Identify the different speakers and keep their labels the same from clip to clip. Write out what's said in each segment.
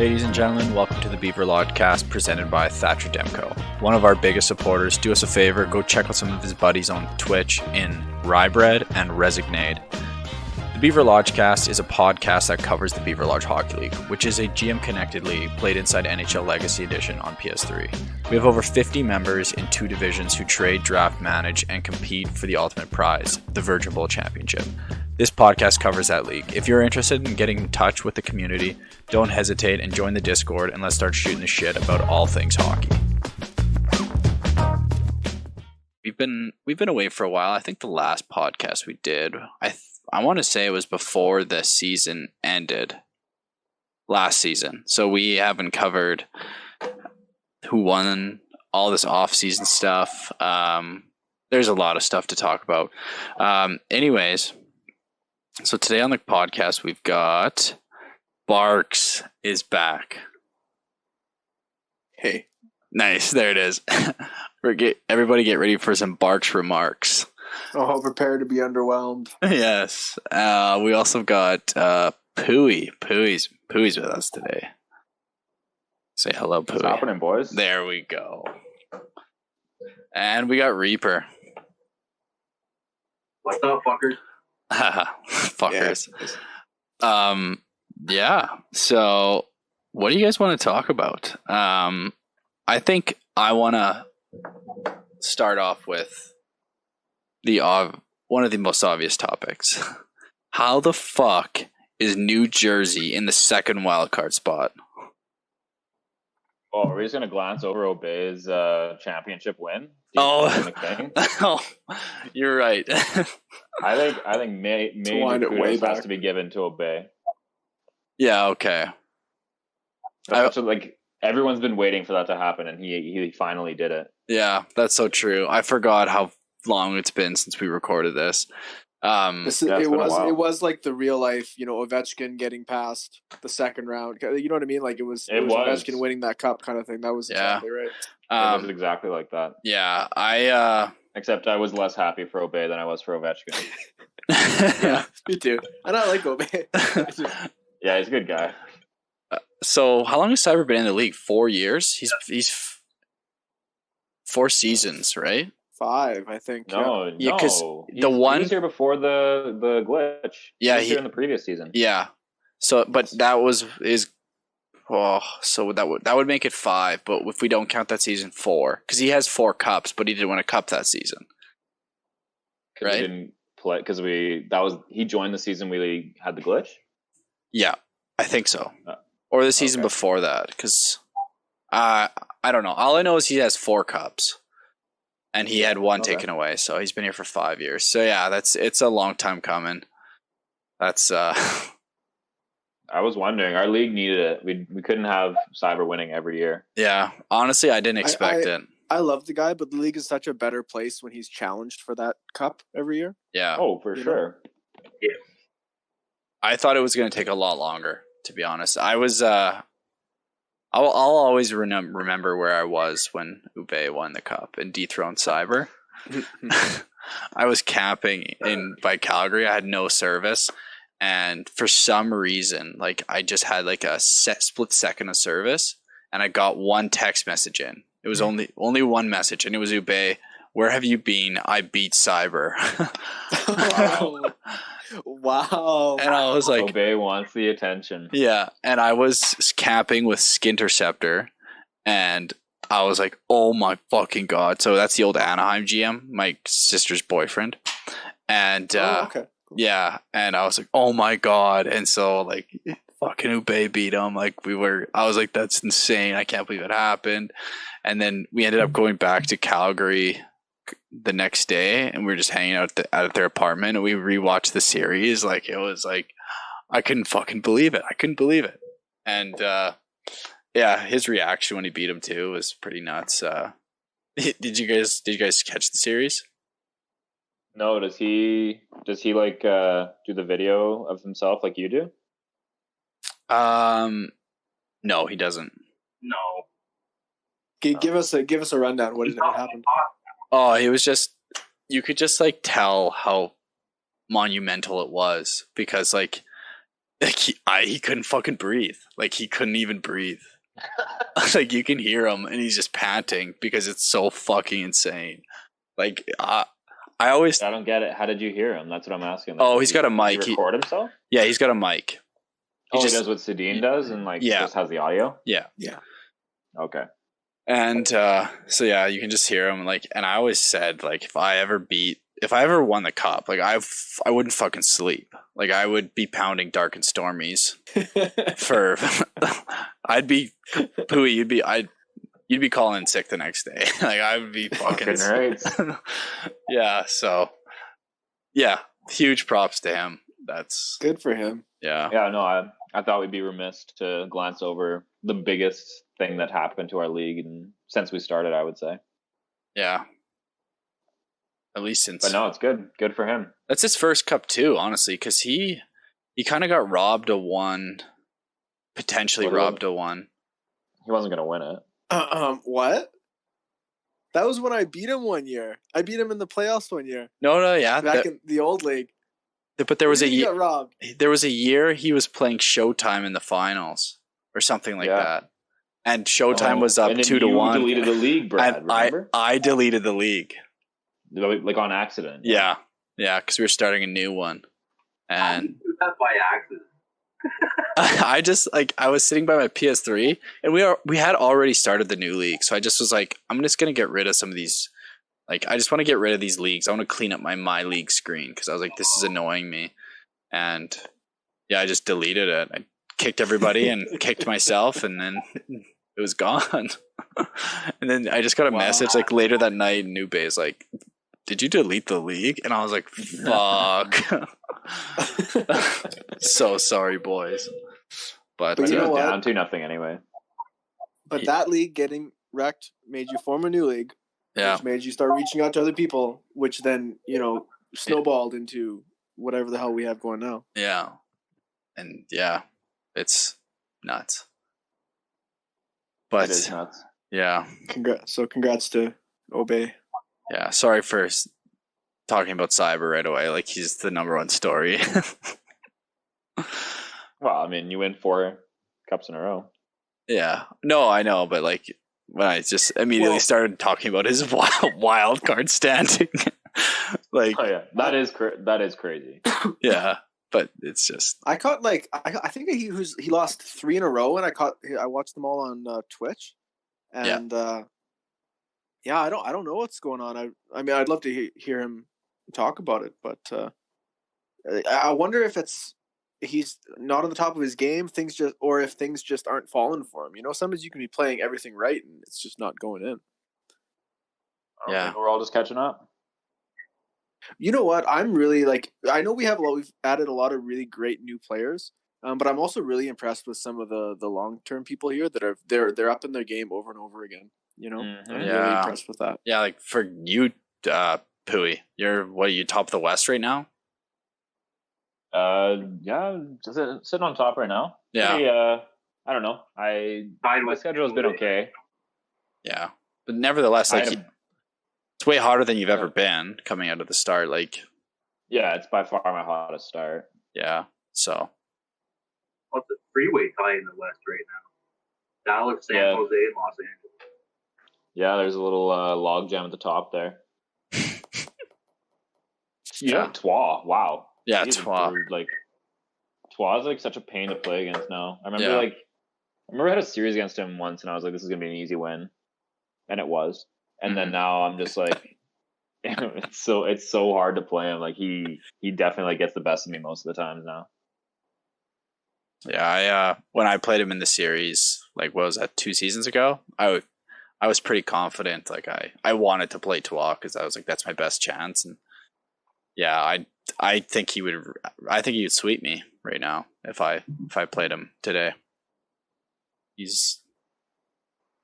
Speaker 1: Ladies and gentlemen, welcome to the Beaver Lodgecast presented by Thatcher Demko. One of our biggest supporters. Do us a favor, go check out some of his buddies on Twitch in Rybread and Resignade. The Beaver Lodgecast is a podcast that covers the Beaver Lodge Hockey League, which is a GM-connected league played inside NHL Legacy Edition on PS3. We have over 50 members in 2 divisions who trade, draft, manage, and compete for the ultimate prize, the Virgin Bowl Championship. This podcast covers that league. If you're interested in getting in touch with the community, don't hesitate and join the Discord, and let's start shooting the shit about all things hockey. We've been away for a while. I think the last podcast we did, I want to say it was before the season ended last season. So we haven't covered who won, all this off-season stuff. There's a lot of stuff to talk about. Anyways, so today on the podcast we've got Barcs is back.
Speaker 2: Hey.
Speaker 1: Nice, there it is. Everybody get ready for some Barcs remarks.
Speaker 2: Oh, prepare to be underwhelmed.
Speaker 1: Yes. We also got Pooey. Pooey's with us today. Say hello, Pooey.
Speaker 3: What's happening, boys?
Speaker 1: There we go. And we got Reaper.
Speaker 4: What's up, fuckers?
Speaker 1: Fuckers. Yeah. So, what do you guys want to talk about? I think I want to start off with one of the most obvious topics. How the fuck is New Jersey in the second wildcard spot?
Speaker 3: Oh, are we just going to glance over Obey's championship win?
Speaker 1: Oh, you're right.
Speaker 3: I think major kudos has to be given to Obey.
Speaker 1: Yeah, okay.
Speaker 3: Everyone's been waiting for that to happen, and he finally did it.
Speaker 1: Yeah, that's so true. I forgot how long it's been since we recorded this.
Speaker 2: It was like the real life, Ovechkin getting past the second round. You know what I mean? Like it was Ovechkin winning that cup kind of thing. That was exactly right.
Speaker 3: It was exactly like that.
Speaker 1: Yeah,
Speaker 3: except I was less happy for Obey than I was for Ovechkin.
Speaker 2: Yeah, me too. And I like Obey.
Speaker 3: Yeah, he's a good guy.
Speaker 1: So how long has Cyber been in the league? 4 years? He's 4 seasons, right?
Speaker 2: 5, I think.
Speaker 3: No,
Speaker 1: yeah, because
Speaker 3: he was here before the glitch.
Speaker 1: Yeah,
Speaker 3: he was here in the previous season.
Speaker 1: Yeah. So, but so that would make it 5. But if we don't count that season, 4, because he has 4 cups, but he didn't win a cup that season.
Speaker 3: Right? He didn't play because he joined the season we had the glitch.
Speaker 1: Yeah, I think so. Or the season before that, because I don't know. All I know is he has 4 cups. And he had 1 taken away, so he's been here for 5 years. So yeah, it's a long time coming. That's
Speaker 3: I was wondering, our league needed it. We couldn't have Cyber winning every year.
Speaker 1: Yeah, honestly, I didn't expect it.
Speaker 2: I love the guy, but the league is such a better place when he's challenged for that cup every year.
Speaker 1: Yeah.
Speaker 3: Oh, for sure.
Speaker 4: Yeah.
Speaker 1: I thought it was going to take a lot longer, to be honest. I was I'll always remember where I was when Ube won the cup and dethroned Cyber. I was camping by Calgary. I had no service, and for some reason, I just had a split second of service, and I got 1 text message in. It was only 1 message, and it was Ube. Where have you been? I beat Cyber.
Speaker 2: Wow.
Speaker 1: And I was like,
Speaker 3: Obey wants the attention.
Speaker 1: Yeah. And I was camping with Skinterceptor, and I was like, oh my fucking God. So that's the old Anaheim GM, my sister's boyfriend. And
Speaker 2: okay.
Speaker 1: Yeah. And I was like, oh my God. And so fucking Ube beat him. I was like, that's insane. I can't believe it happened. And then we ended up going back to Calgary the next day, and we were just hanging out at their apartment, and we rewatched the series. It was I couldn't fucking believe it. And yeah, his reaction when he beat him too was pretty nuts. Did you guys catch the series?
Speaker 3: No, does he do the video of himself like you do?
Speaker 1: No, he doesn't.
Speaker 4: No.
Speaker 2: Give us a rundown. What happened?
Speaker 1: Oh, it was just, you could just tell how monumental it was, because Like he couldn't fucking breathe. Like he couldn't even breathe. Like you can hear him and he's just panting because it's so fucking insane. Like I
Speaker 3: don't get it. How did you hear him? That's what I'm asking. Like,
Speaker 1: he's got a mic.
Speaker 3: He record himself?
Speaker 1: Yeah, he's got a mic.
Speaker 3: He does what Sedin does and just has the audio?
Speaker 1: Yeah.
Speaker 3: Okay.
Speaker 1: And so yeah, you can just hear him and I always said if I ever won the cup, I wouldn't fucking sleep. Like I would be pounding Dark and Stormies for I'd be Pooey, you'd be calling in sick the next day. I would be fucking
Speaker 3: right.
Speaker 1: Yeah, so yeah, huge props to him. That's
Speaker 2: good for him.
Speaker 1: Yeah.
Speaker 3: Yeah, no, I thought we'd be remiss to glance over the biggest thing that happened to our league since we started, I would say.
Speaker 1: Yeah. At least since.
Speaker 3: But no, it's good. Good for him.
Speaker 1: That's his first cup too, honestly, because he kind of got robbed of one. Potentially robbed of one.
Speaker 3: He wasn't going to win it.
Speaker 2: What? That was when I beat him one year. I beat him in the playoffs one year.
Speaker 1: No, yeah.
Speaker 2: Back in the old league.
Speaker 1: But there was a year.
Speaker 2: Got robbed.
Speaker 1: There was a year he was playing Showtime in the finals or something like that, and Showtime was up 2-1.
Speaker 3: You deleted the league, Brad. Remember?
Speaker 1: I deleted the league,
Speaker 3: like on accident.
Speaker 1: Yeah, because we were starting a new one, and
Speaker 4: that's by accident.
Speaker 1: I was sitting by my PS3, and we had already started the new league, so I just was like, I'm just gonna get rid of some of these. I just want to get rid of these leagues. I want to clean up my league screen because I was like, this is annoying me. And yeah, I just deleted it. I kicked everybody and kicked myself, and then it was gone. And then I just got a message later that night, and Nube is like, did you delete the league? And I was like, fuck. So sorry, boys. But
Speaker 2: you know what?
Speaker 3: Down 2-0 anyway.
Speaker 2: But that league getting wrecked made you form a new league.
Speaker 1: Yeah.
Speaker 2: Which made you start reaching out to other people, which then, snowballed into whatever the hell we have going now.
Speaker 1: Yeah. And yeah, it's nuts. But
Speaker 3: it is nuts.
Speaker 1: Yeah.
Speaker 2: Congrats to Obey.
Speaker 1: Yeah. Sorry for talking about Cyber right away. He's the number one story.
Speaker 3: Well, I mean, you win 4 cups in a row.
Speaker 1: Yeah. No, I know, but when I just immediately started talking about his wild card standing,
Speaker 3: oh yeah, that is crazy.
Speaker 1: Yeah, but it's just
Speaker 2: I caught I think he lost 3 in a row, and I watched them all on Twitch, and I don't know what's going on. I mean, I'd love to hear him talk about it, but I wonder if he's not on the top of his game, or if things just aren't falling for him. Sometimes you can be playing everything right and it's just not going in.
Speaker 3: Yeah, we're all just catching up.
Speaker 2: You know what? I'm really I know we've added a lot of really great new players, but I'm also really impressed with some of the long-term people here that they're up in their game over and over again. I'm really impressed with that.
Speaker 1: Yeah, for you, Pooey, are you top of the West right now?
Speaker 3: Yeah, just sitting on top right now.
Speaker 1: Yeah.
Speaker 3: Pretty, I don't know. My schedule's been okay.
Speaker 1: Yeah, but nevertheless, it's way hotter than you've ever been coming out of the start.
Speaker 3: Yeah, it's by far my hottest start.
Speaker 1: Yeah, so.
Speaker 4: What's the freeway tie in the West right now? Dallas, San Jose, and Los Angeles.
Speaker 3: Yeah, there's a little log jam at the top there. Trois. Wow.
Speaker 1: Yeah, Trois.
Speaker 3: Trois is such a pain to play against now. I remember I had a series against him once, and I was like, this is gonna be an easy win, and it was. And then now I'm just it's so hard to play him. He definitely gets the best of me most of the times now.
Speaker 1: Yeah, when I played him in the series, what was that, 2 seasons ago? I was pretty confident. I wanted to play Trois because I was like, that's my best chance. And yeah, I think he would sweep me right now if I played him today.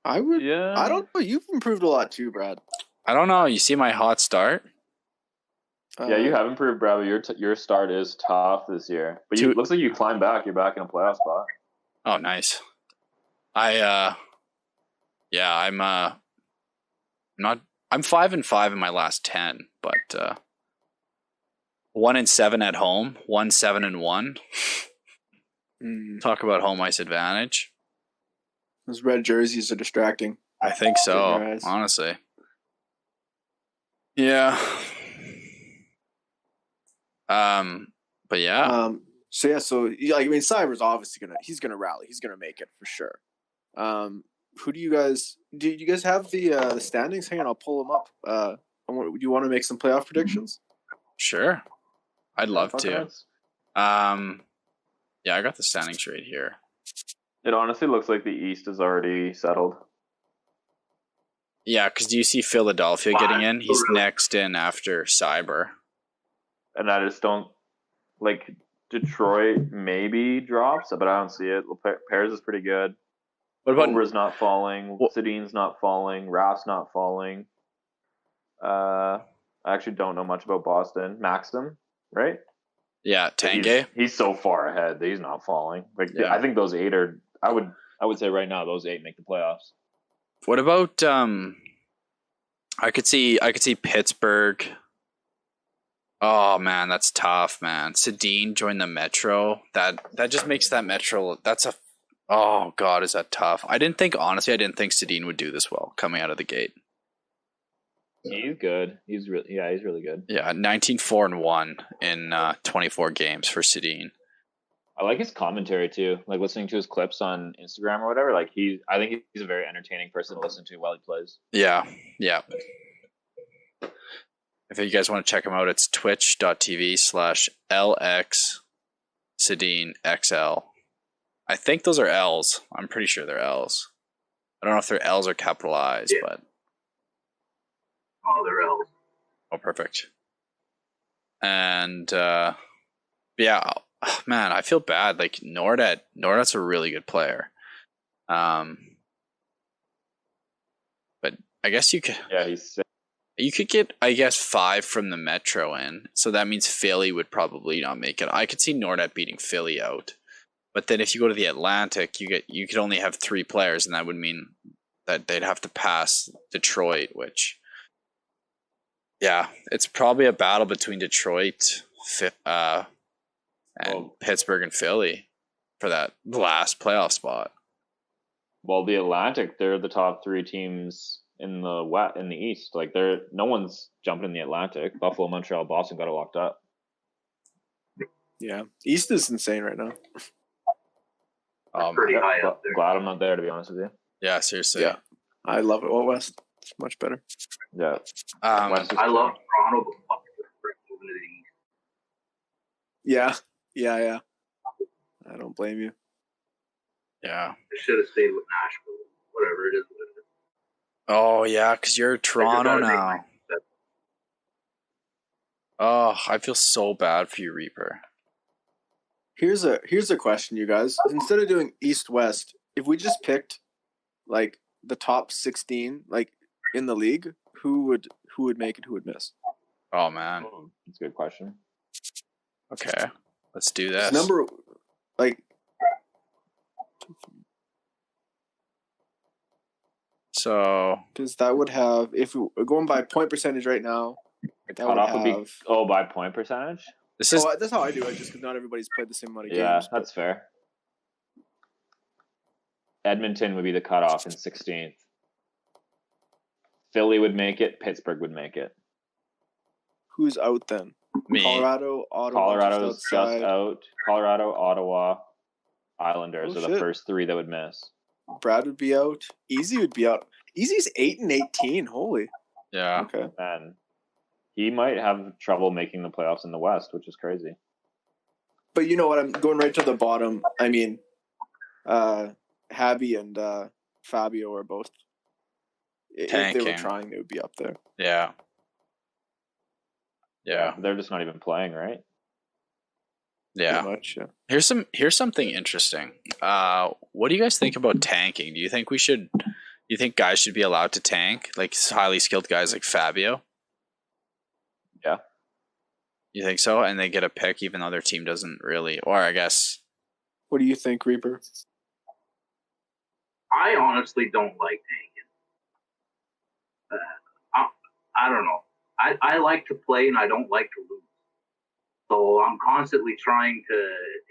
Speaker 2: I would. Yeah. I don't know. You've improved a lot too, Brad.
Speaker 1: I don't know. You see my hot start?
Speaker 3: Yeah, you have improved, Brad. Your start is tough this year, but it looks like you climbed back. You're back in a playoff spot.
Speaker 1: Oh, nice. I'm 5-5 in my last 10, but 1-7 at home, 1-7-1. Talk about home ice advantage.
Speaker 2: Those red jerseys are distracting.
Speaker 1: I think so, honestly. Yeah. But yeah.
Speaker 2: So Cyber's obviously he's gonna rally. He's gonna make it for sure. Who do you guys have the standings? Hang on, I'll pull them up. Do you want to make some playoff predictions?
Speaker 1: Sure. I'd love to. Yeah, I got the standings right here.
Speaker 3: It honestly looks like the East is already settled.
Speaker 1: Yeah, because do you see Philadelphia getting in? He's next in after Cyber.
Speaker 3: And I just don't like Detroit maybe drops, but I don't see it. Pairs is pretty good.
Speaker 1: What about
Speaker 3: Ober's not falling. Sedin's not falling. Raff's not falling. I actually don't know much about Boston. Maxim, right?
Speaker 1: Yeah, Tanguay.
Speaker 3: He's so far ahead that he's not falling. I think those 8 are. I would say right now those 8 make the playoffs.
Speaker 1: What about I could see Pittsburgh. Oh man, that's tough, man. Sedin joined the Metro. That just makes that Metro. Oh god, is that tough? I didn't think Sedin would do this well coming out of the gate.
Speaker 3: He's good. He's really good.
Speaker 1: Yeah, 19-4-1 in 24 games for Sedin.
Speaker 3: I like his commentary too. Like listening to his clips on Instagram or whatever. I think he's a very entertaining person to listen to while he plays.
Speaker 1: Yeah. If you guys want to check him out, it's twitch.tv/LXSedinXL. I think those are L's. I'm pretty sure they're L's. I don't know if they're L's or capitalized, but.
Speaker 4: Oh, they're L's.
Speaker 1: Oh, perfect. And yeah, man, I feel bad. Like Nordet's a really good player. But I guess you could.
Speaker 3: Yeah, he's sick.
Speaker 1: You could get, I guess, 5 from the Metro in. So that means Philly would probably not make it. I could see Nordet beating Philly out. But then if you go to the Atlantic, you could only have 3 players, and that would mean that they'd have to pass Detroit, which, yeah, it's probably a battle between Detroit and Pittsburgh and Philly for that last playoff spot.
Speaker 3: Well, the Atlantic, they're the top 3 teams in the East. Like no one's jumping in the Atlantic. Buffalo, Montreal, Boston got it locked up.
Speaker 2: Yeah, East is insane right now.
Speaker 4: Pretty high up there.
Speaker 3: Glad I'm not there, to be honest with you.
Speaker 1: Yeah, seriously.
Speaker 2: Yeah, I love it. Well, West, it's much better.
Speaker 3: Yeah,
Speaker 4: I love Toronto, but fuck moving to the East.
Speaker 2: Yeah. I don't blame you.
Speaker 1: Yeah.
Speaker 4: I should have stayed with Nashville. Whatever it is.
Speaker 1: Oh yeah, because you're Toronto now. Oh, I feel so bad for you, Reaper.
Speaker 2: Here's a question, you guys. Instead of doing East-West, if we just picked like the top 16 like in the league, who would make it, who would miss?
Speaker 1: Oh man,
Speaker 3: that's a good question.
Speaker 1: Okay, let's do this.
Speaker 2: Number like.
Speaker 1: So,
Speaker 2: because that would have, if we're going by point percentage right now,
Speaker 3: the cutoff would be by point percentage.
Speaker 2: That's how I do it, just because not everybody's played the same amount of games.
Speaker 3: Yeah, that's fair. Edmonton would be the cutoff in 16th. Philly would make it. Pittsburgh would make it.
Speaker 2: Who's out then?
Speaker 1: Me.
Speaker 2: Colorado, Ottawa.
Speaker 3: Colorado's just out. Colorado, Ottawa, Islanders are the first 3 that would miss.
Speaker 2: Brad would be out. Easy would be out. Easy's 8-18. Holy.
Speaker 1: Yeah.
Speaker 2: Okay.
Speaker 3: And he might have trouble making the playoffs in the West, which is crazy.
Speaker 2: But you know what? I'm going right to the bottom. I mean, Habby and Fabio are both.
Speaker 1: Tanking.
Speaker 2: If they were trying, they would be up there.
Speaker 1: Yeah.
Speaker 3: They're just not even playing, right?
Speaker 1: Yeah.
Speaker 2: Pretty much, yeah.
Speaker 1: Here's something interesting. What do you guys think about tanking? Do you think guys should be allowed to tank, like highly skilled guys like Fabio?
Speaker 3: Yeah.
Speaker 2: You
Speaker 1: think so? And they get a pick even though their team doesn't really, or I guess.
Speaker 2: What do you think, Reaper?
Speaker 4: I honestly don't like tanking. I don't know. I like to play and I don't like to lose. So I'm constantly trying to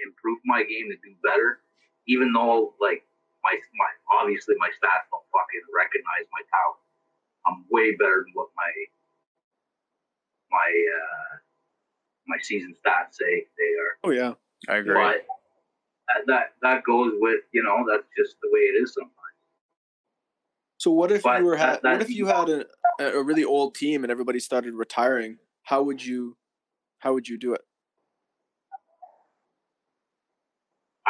Speaker 4: improve my game to do better, even though like my obviously my stats don't fucking recognize my talent. I'm way better than what my season stats say they are.
Speaker 2: Oh yeah,
Speaker 1: I agree.
Speaker 4: But that goes with, you know, that's just the way it is sometimes.
Speaker 2: So what if
Speaker 4: But
Speaker 2: what if you had a really old team and everybody started retiring? How would you do it?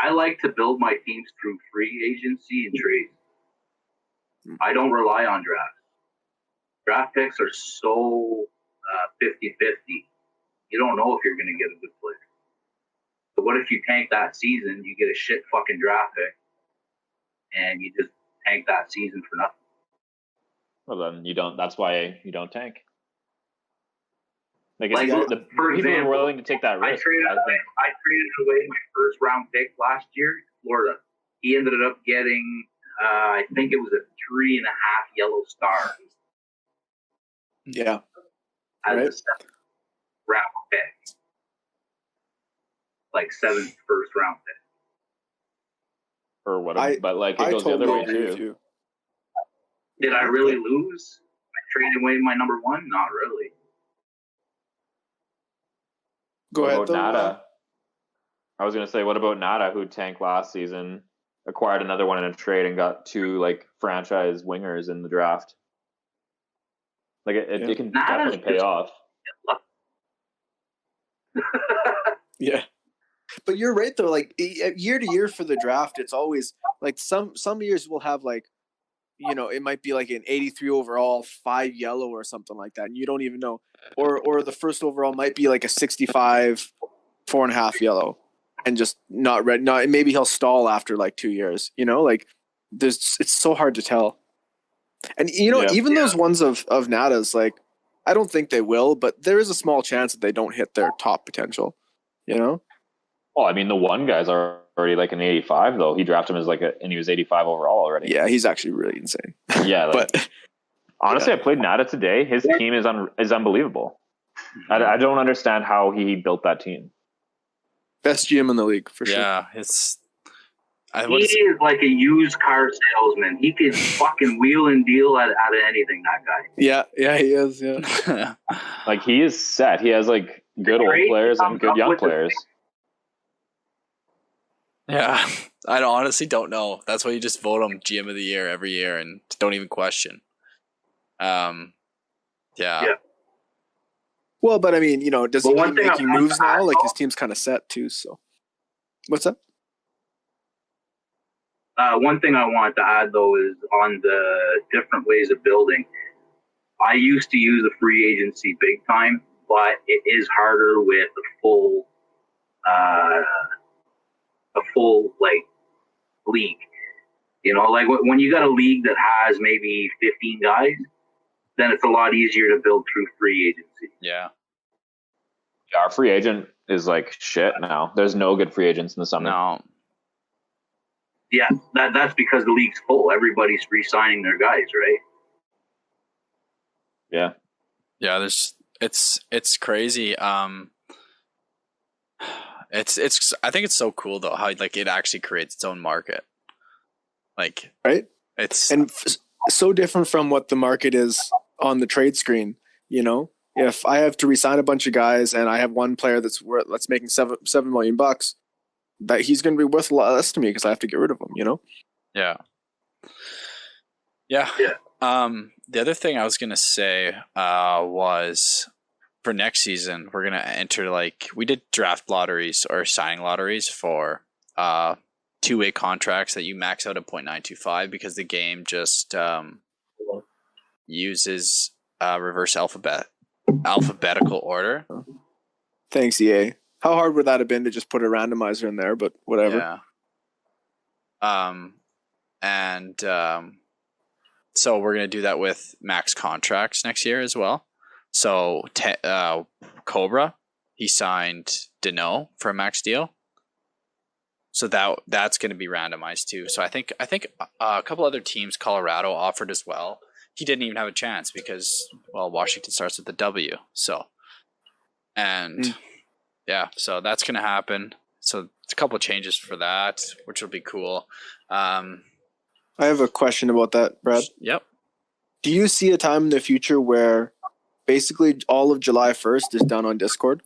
Speaker 4: I like to build my teams through free agency and trades. I don't rely on drafts. Draft picks are so 50-50. You don't know if you're going to get a good player. So what if you tank that season, you get a shit fucking draft pick, and you just tank that season for nothing?
Speaker 3: Well, then you don't. That's why you don't tank. Like
Speaker 4: for
Speaker 3: people
Speaker 4: example,
Speaker 3: are willing to take that risk.
Speaker 4: I traded away my first round pick last year, Florida. He ended up getting, I think it was a 3.5 yellow star.
Speaker 2: Yeah.
Speaker 4: As
Speaker 2: Right.
Speaker 4: a 7th round pick. Like 7th first round pick.
Speaker 3: Or whatever. But like it goes
Speaker 2: totally
Speaker 3: the other way
Speaker 2: agree with
Speaker 3: too.
Speaker 2: you.
Speaker 4: Did I really lose? I traded away my number one? Not really.
Speaker 2: Go
Speaker 3: What
Speaker 2: ahead,
Speaker 3: about Nada? I was going to say, what about Nada, who tanked last season, acquired another one in a trade, and got 2 like franchise wingers in the draft? Like it can definitely pay off.
Speaker 2: Yeah. But you're right though. Like year to year for the draft, it's always like some years we'll have like, you know, it might be like an 83 overall, 5 yellow or something like that, and you don't even know. Or the first overall might be like a 65, 4.5 yellow, and just not red. Not maybe he'll stall after like 2 years. You know, like it's so hard to tell. And you know, even those ones of Nada's, like I don't think they will, but there is a small chance that they don't hit their top potential. You know.
Speaker 3: Oh, I mean, the one guy's already like an 85 though. He drafted him as and he was 85 overall already.
Speaker 2: Yeah, he's actually really insane.
Speaker 3: Yeah, like,
Speaker 2: but
Speaker 3: honestly, I played Nada today. His team is unbelievable. I don't understand how he built that team.
Speaker 2: Best GM in the league for sure.
Speaker 1: Yeah,
Speaker 4: He is like a used car salesman. He can fucking wheel and deal out of anything, that guy.
Speaker 2: Yeah, he is. Yeah.
Speaker 3: Like he is set. He has like good old players and good young players.
Speaker 1: Yeah, I honestly don't know. That's why you just vote him GM of the year every year and don't even question. Yeah.
Speaker 2: Well, but I mean, you know, does he keep making moves now? Like his team's kind of set too. So, what's up?
Speaker 4: One thing I wanted to add though is on the different ways of building. I used to use the free agency big time, but it is harder with a full like league. You know, like when you got a league that has maybe 15 guys, then it's a lot easier to build through free agency.
Speaker 1: Yeah.
Speaker 3: Our free agent is like shit now. There's no good free agents in the summer.
Speaker 1: No.
Speaker 4: Yeah, that's because the league's full. Everybody's re-signing their guys, right?
Speaker 3: Yeah.
Speaker 1: Yeah, it's crazy. It's I think it's so cool though how like it actually creates its own market. Like
Speaker 2: right?
Speaker 1: It's
Speaker 2: so different from what the market is on the trade screen, you know? If I have to re-sign a bunch of guys and I have one player that's making $7 million, that he's going to be worth a lot less to me because I have to get rid of him, you know?
Speaker 1: Yeah. The other thing I was going to say was for next season, we're going to enter we did draft lotteries or signing lotteries for two-way contracts that you max out at 0.925 because the game just uses reverse alphabetical order.
Speaker 2: Thanks, EA. How hard would that have been to just put a randomizer in there? But whatever.
Speaker 1: Yeah. So we're gonna do that with max contracts next year as well. So Cobra, he signed Deneau for a max deal. So that's going to be randomized too. So I think a couple other teams, Colorado offered as well. He didn't even have a chance because Washington starts with the W. So, and yeah, so that's going to happen. So it's a couple of changes for that, which will be cool.
Speaker 2: I have a question about that, Brad.
Speaker 1: Yep.
Speaker 2: Do you see a time in the future where basically all of July 1st is done on Discord?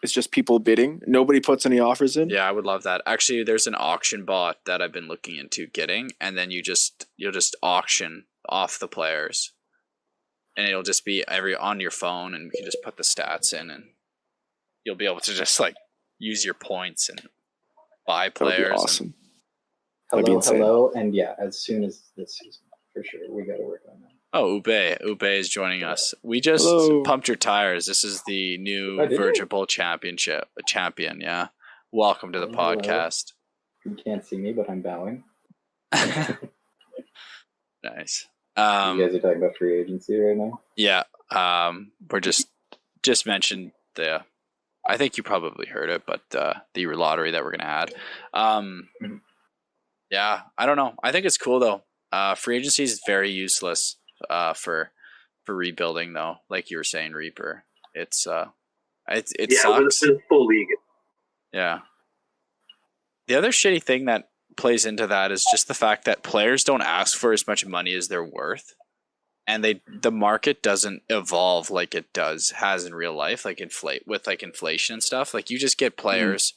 Speaker 2: It's just people bidding. Nobody puts any offers in.
Speaker 1: Yeah, I would love that. Actually, there's an auction bot that I've been looking into getting, and then you'll just auction off the players, and it'll just be on your phone, and you can just put the stats in, and you'll be able to just like use your points and buy players.
Speaker 2: That would be awesome.
Speaker 5: Hello, and yeah, as soon as this season, for sure, we got to work on that.
Speaker 1: Oh, Ube is joining us. We just pumped your tires. This is the new Virgin Bowl champion. Yeah, welcome to the podcast.
Speaker 5: You can't see me, but I'm bowing.
Speaker 1: Nice.
Speaker 5: You guys are talking about free agency right now.
Speaker 1: Yeah, we're just mentioned the. I think you probably heard it, but the lottery that we're gonna add. Yeah, I don't know. I think it's cool though. Free agency is very useless. For rebuilding though, like you were saying, Reaper, it sucks.
Speaker 4: With a full league.
Speaker 1: Yeah. The other shitty thing that plays into that is just the fact that players don't ask for as much money as they're worth, and the market doesn't evolve like it has in real life, like inflation and stuff. Like you just get players,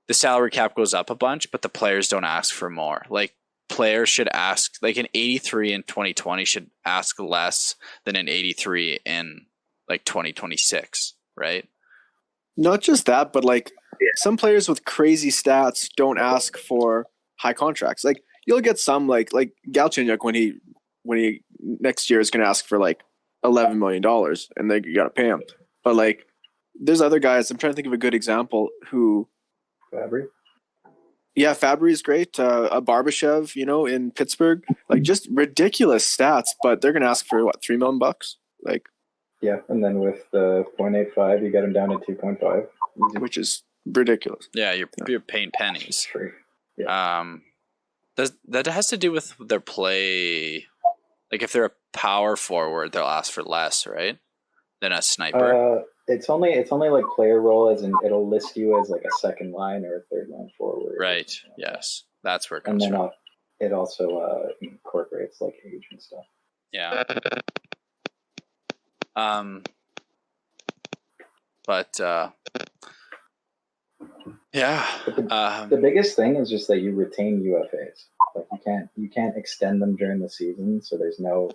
Speaker 1: the salary cap goes up a bunch, but the players don't ask for more. Like players should ask, like an 83 in 2020 should ask less than an 83 in like 2026, right?
Speaker 2: Not just that, but like some players with crazy stats don't ask for high contracts. Like you'll get some like Galchenyuk when he next year is going to ask for like $11 million, and then you got to pay him. But like there's other guys. I'm trying to think of a good example who.
Speaker 5: Fabry.
Speaker 2: Yeah, Fabry is great. A Barbashev, in Pittsburgh, like just ridiculous stats, but they're gonna ask for what, $3 million? Like,
Speaker 5: yeah, and then with the 0.85, you got him down to 2.5,
Speaker 2: which is ridiculous.
Speaker 1: Yeah, you're paying pennies.
Speaker 5: Free. Yeah.
Speaker 1: That has to do with their play. Like if they're a power forward, they'll ask for less, right? Than a sniper.
Speaker 5: It's only like player role, as in it'll list you as like a second line or a third line forward.
Speaker 1: Right. Yes, that's where it comes from.
Speaker 5: It also incorporates like age and stuff.
Speaker 1: Yeah. But yeah.
Speaker 5: The biggest thing is just that you retain UFAs. Like you can't extend them during the season, so there's no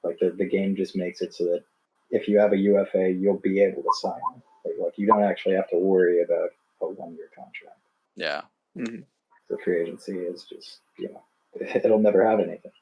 Speaker 5: like the game just makes it so that if you have a UFA, you'll be able to sign them. Like you don't actually have to worry about a 1-year contract.
Speaker 1: Yeah.
Speaker 2: Mm-hmm.
Speaker 5: The free agency is just, it'll never have anything.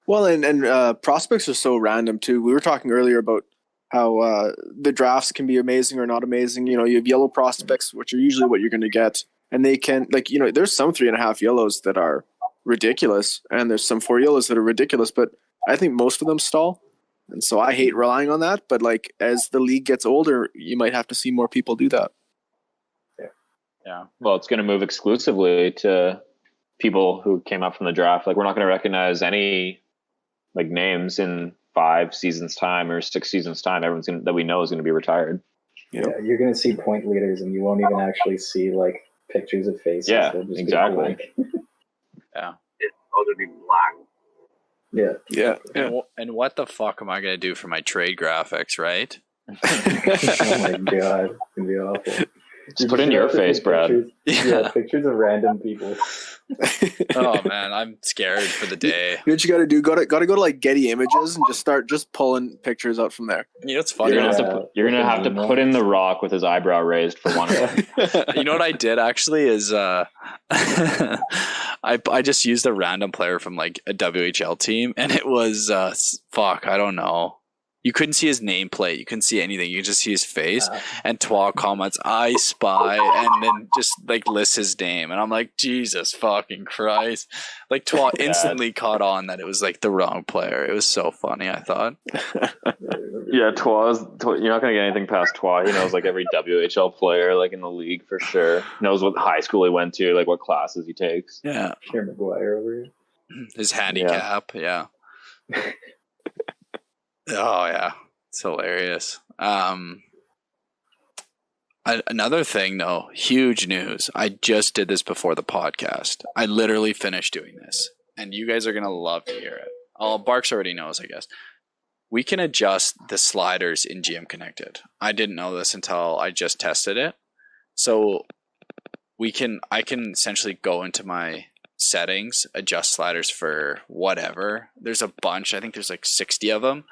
Speaker 2: Well, and prospects are so random too. We were talking earlier about how the drafts can be amazing or not amazing. You have yellow prospects, which are usually what you're going to get, and they can there's some 3.5 yellows that are ridiculous, and there's some 4 yellows that are ridiculous, but I think most of them stall. And so I hate relying on that. But like as the league gets older, you might have to see more people do that.
Speaker 3: Yeah. Well, it's going to move exclusively to people who came up from the draft. Like we're not going to recognize any like names in 5 seasons time or 6 seasons time. That we know is going to be retired.
Speaker 5: Yeah. You're going to see point leaders, and you won't even actually see like pictures of faces.
Speaker 3: Yeah, exactly.
Speaker 1: Yeah.
Speaker 4: It's all going to be black.
Speaker 2: Yeah.
Speaker 1: And what the fuck am I going to do for my trade graphics, right?
Speaker 5: Oh my god, it's going to be awful.
Speaker 3: Just put in your face, Brad.
Speaker 5: Pictures of random people.
Speaker 1: Oh man, I'm scared for the day.
Speaker 2: You know what you got to do? Got to go to like Getty Images and just start pulling pictures out from there.
Speaker 1: You know what's funny?
Speaker 3: You're gonna have to put in The Rock with his eyebrow raised for one of them.
Speaker 1: You know what I did actually is I just used a random player from like a WHL team, and it was I don't know. You couldn't see his nameplate. You couldn't see anything. You could just see his face. And Twa comments, "I spy," and then just like lists his name. And I'm like, Jesus fucking Christ! Like Twa instantly caught on that it was like the wrong player. It was so funny. I thought.
Speaker 3: Yeah, you're not gonna get anything past Twa. He knows like every WHL player like in the league for sure. Knows what high school he went to, like what classes he takes.
Speaker 1: Yeah.
Speaker 5: Share McGuire over here.
Speaker 1: His handicap. Yeah. Oh yeah, it's hilarious. Another thing, though, huge news. I just did this before the podcast. I literally finished doing this, and you guys are going to love to hear it. Oh, Barcs already knows, I guess. We can adjust the sliders in GM Connected. I didn't know this until I just tested it. So I can essentially go into my settings, adjust sliders for whatever. There's a bunch. I think there's like 60 of them.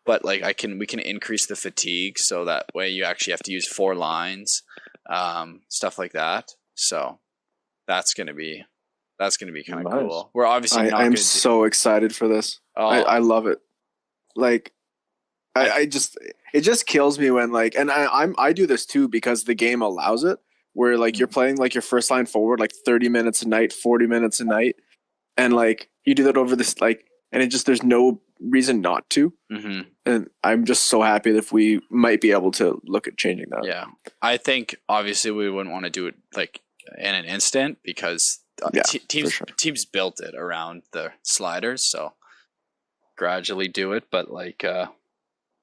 Speaker 1: But like we can increase the fatigue so that way you actually have to use 4 lines, stuff like that. So that's gonna be kind of cool. We're obviously not.
Speaker 2: I'm so excited for this.
Speaker 1: Oh.
Speaker 2: I love it. Like, it just kills me when like, and I do this too because the game allows it. Where like you're playing like your first line forward like 30 minutes a night, 40 minutes a night, and like you do that over this like, and it just there's no reason not to.
Speaker 1: Mm-hmm.
Speaker 2: And I'm just so happy that we might be able to look at changing that.
Speaker 1: Yeah, I think obviously we wouldn't want to do it like in an instant because teams built it around the sliders, so gradually do it. But like,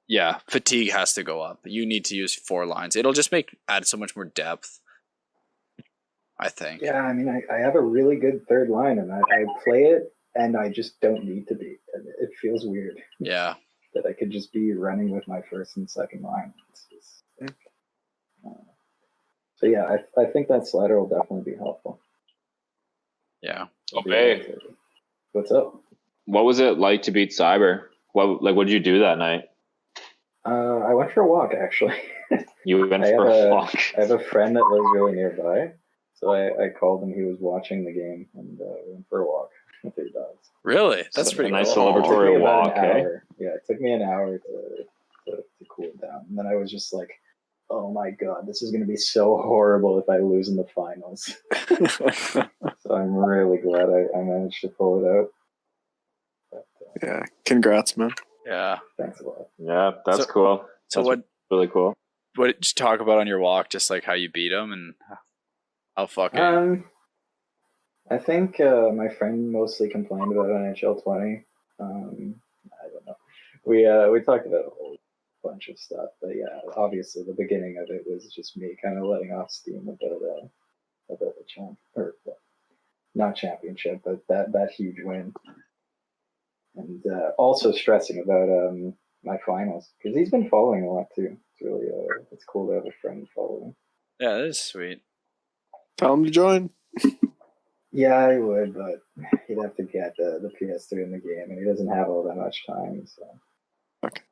Speaker 1: yeah, fatigue has to go up. You need to use 4 lines. It'll just add so much more depth, I think.
Speaker 5: Yeah, I mean, I have a really good third line, and I play it, and I just don't need to be. And it feels weird.
Speaker 1: Yeah.
Speaker 5: That I could just be running with my first and second line. It's just, so yeah, I think that slider will definitely be helpful.
Speaker 1: Yeah.
Speaker 3: Okay.
Speaker 5: What's up?
Speaker 3: What was it like to beat Cyber? What did you do that night?
Speaker 5: I went for a walk, actually.
Speaker 3: You went for a walk.
Speaker 5: I have a friend that lives really nearby, so I called him. He was watching the game, and we went for a walk with their dogs.
Speaker 1: Really? That's pretty
Speaker 3: a nice
Speaker 1: cool.
Speaker 3: celebratory walk, eh?
Speaker 5: Yeah, it took me an hour to cool it down. And then I was just like, oh my god, this is going to be so horrible if I lose in the finals. So I'm really glad I managed to pull it out. But,
Speaker 2: yeah, congrats, man.
Speaker 1: Yeah.
Speaker 5: Thanks a lot.
Speaker 3: Yeah, that's cool.
Speaker 1: So
Speaker 3: that's really cool.
Speaker 1: What did you talk about on your walk? Just like how you beat them and how fucking...
Speaker 5: I think my friend mostly complained about NHL 20. I don't know. We talked about a whole bunch of stuff, but yeah, obviously the beginning of it was just me kind of letting off steam about the not championship, but that huge win, and also stressing about my finals because he's been following a lot too. It's really it's cool to have a friend following.
Speaker 1: Yeah, that is sweet.
Speaker 2: Tell him to join.
Speaker 5: Yeah, I would, but he'd have to get the PS3 in the game, and he doesn't have all that much time. So
Speaker 2: okay,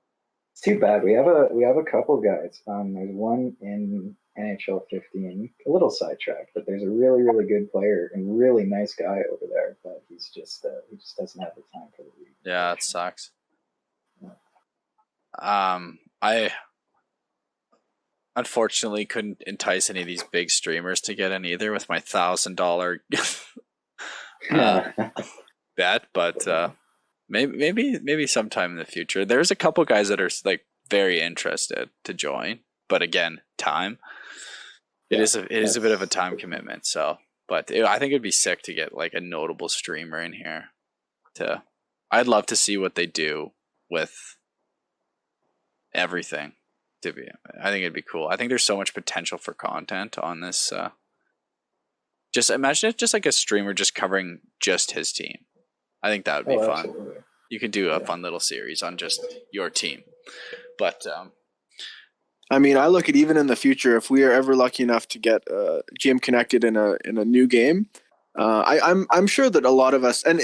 Speaker 5: it's too bad. We have a couple guys. There's one in NHL 15, a little sidetracked, but there's a really really good player and really nice guy over there, but he just doesn't have the time for the league.
Speaker 1: Yeah, it sucks. I unfortunately couldn't entice any of these big streamers to get in either with my $1,000 bet, but maybe sometime in the future. There's a couple guys that are like very interested to join, but again, time. It is a bit of a time commitment. So, but I think it'd be sick to get like a notable streamer in here. I'd love to see what they do with everything. I think it'd be cool. I think there's so much potential for content on this. Just imagine it just like a streamer just covering just his team. I think that would be fun.
Speaker 5: Absolutely.
Speaker 1: You could do a fun little series on just your team. But
Speaker 2: I mean, I look at even in the future, if we are ever lucky enough to get GM Connected in a new game, I'm sure that a lot of us, and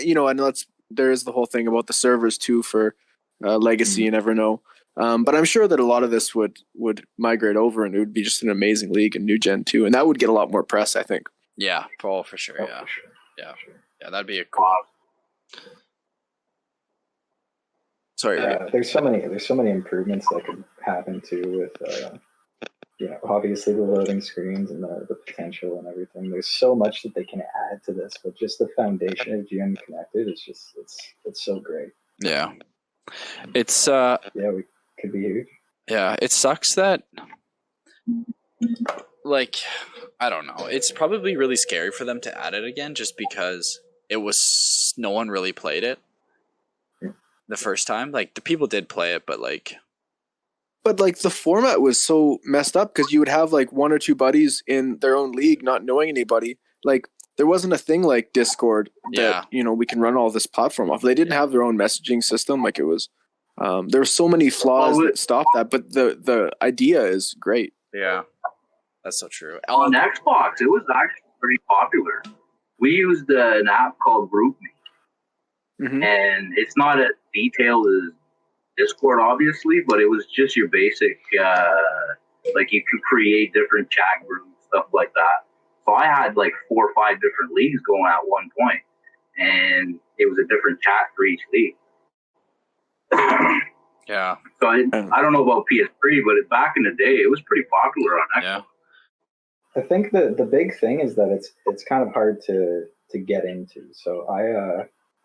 Speaker 2: there is the whole thing about the servers too for Legacy. You never know. But I'm sure that a lot of this would migrate over, and it would be just an amazing league in New Gen too, and that would get a lot more press, I think.
Speaker 1: Yeah, for sure. Yeah,
Speaker 5: For sure.
Speaker 1: Yeah, yeah, that'd be a cool. Sorry.
Speaker 5: There's so many improvements that could happen too with obviously the loading screens and the potential and everything. There's so much that they can add to this, but just the foundation of GM Connected is just it's so great.
Speaker 1: Yeah, it's
Speaker 5: we could be huge.
Speaker 1: Yeah, it sucks that like I don't know. It's probably really scary for them to add it again, just because no one really played it the first time. Like the people did play it, but like
Speaker 2: But like the format was so messed up because you would have like one or two buddies in their own league, not knowing anybody. Like there wasn't a thing like Discord that we can run all this platform off. They didn't have their own messaging system. Like it was, there were so many flaws that stopped that. But the idea is great.
Speaker 1: Yeah, that's so true.
Speaker 4: On Xbox, it was actually pretty popular. We used an app called GroupMe, and it's not as detailed as Discord, obviously, but it was just your basic, like you could create different chat groups, stuff like that. So I had like 4 or 5 different leagues going at one point, and it was a different chat for each league.
Speaker 1: Yeah.
Speaker 4: So I don't know about PS3, but back in the day, it was pretty popular on Xbox.
Speaker 1: Yeah.
Speaker 5: I think the big thing is that it's kind of hard to get into. So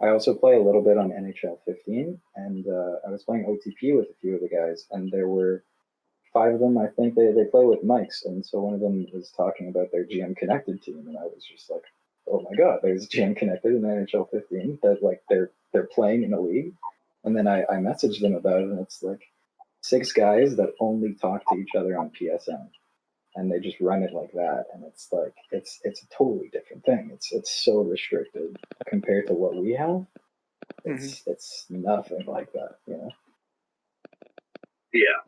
Speaker 5: I also play a little bit on NHL 15, and I was playing OTP with a few of the guys, and there were 5 of them. I think they play with mics, and so one of them was talking about their GM Connected team, and I was just like, oh my god, there's GM Connected in NHL 15 that like they're playing in a league. And then I messaged them about it, and it's like 6 guys that only talk to each other on PSN, and they just run it like that. And it's like it's a totally different thing. It's so restricted compared to what we have. It's nothing like that,
Speaker 4: Yeah.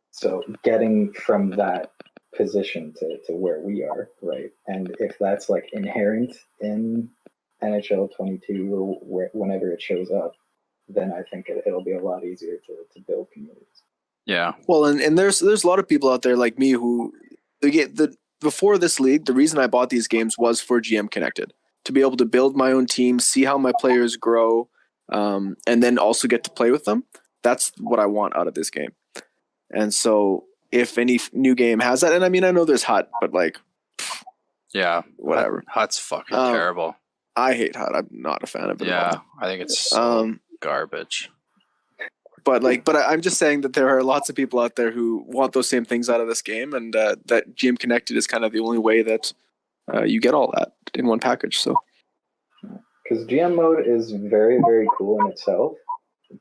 Speaker 4: So
Speaker 5: getting from that position to where we are, right? And if that's like inherent in NHL 22 or whenever it shows up, then I think it'll be a lot easier to build communities.
Speaker 1: Yeah.
Speaker 2: Well, and there's a lot of people out there like me who before this league, the reason I bought these games was for GM Connected, to be able to build my own team, see how my players grow, and then also get to play with them. That's what I want out of this game. And so if any new game has that, and I mean, I know there's Hut, but like,
Speaker 1: yeah,
Speaker 2: whatever.
Speaker 1: Hut's fucking terrible.
Speaker 2: I hate Hut. I'm not a fan of it at all.
Speaker 1: I think it's so garbage.
Speaker 2: But I'm just saying that there are lots of people out there who want those same things out of this game, and that GM Connected is kind of the only way that you get all that in one package. So,
Speaker 5: because GM mode is very, very cool in itself,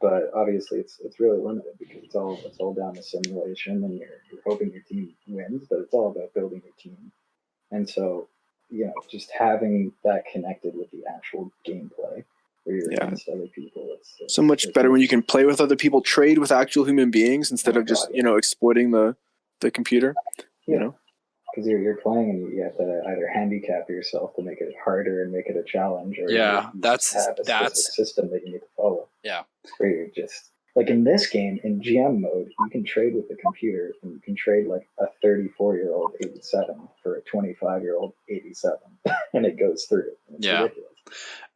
Speaker 5: but obviously it's really limited because it's all down to simulation, and you're hoping your team wins, but it's all about building your team. And so, just having that connected with the actual gameplay where you're against other people, it's
Speaker 2: so much better when you can play with other people, trade with actual human beings instead of just exploiting the computer.
Speaker 5: Because you're playing and you have to either handicap yourself to make it harder and make it a challenge, or
Speaker 1: that's
Speaker 5: have a specific system that you need to follow.
Speaker 1: Yeah,
Speaker 5: where you're just like in this game in GM mode, you can trade with the computer, and you can trade like a 34-year-old 87 for a 25-year-old 87, and it goes through. It's ridiculous.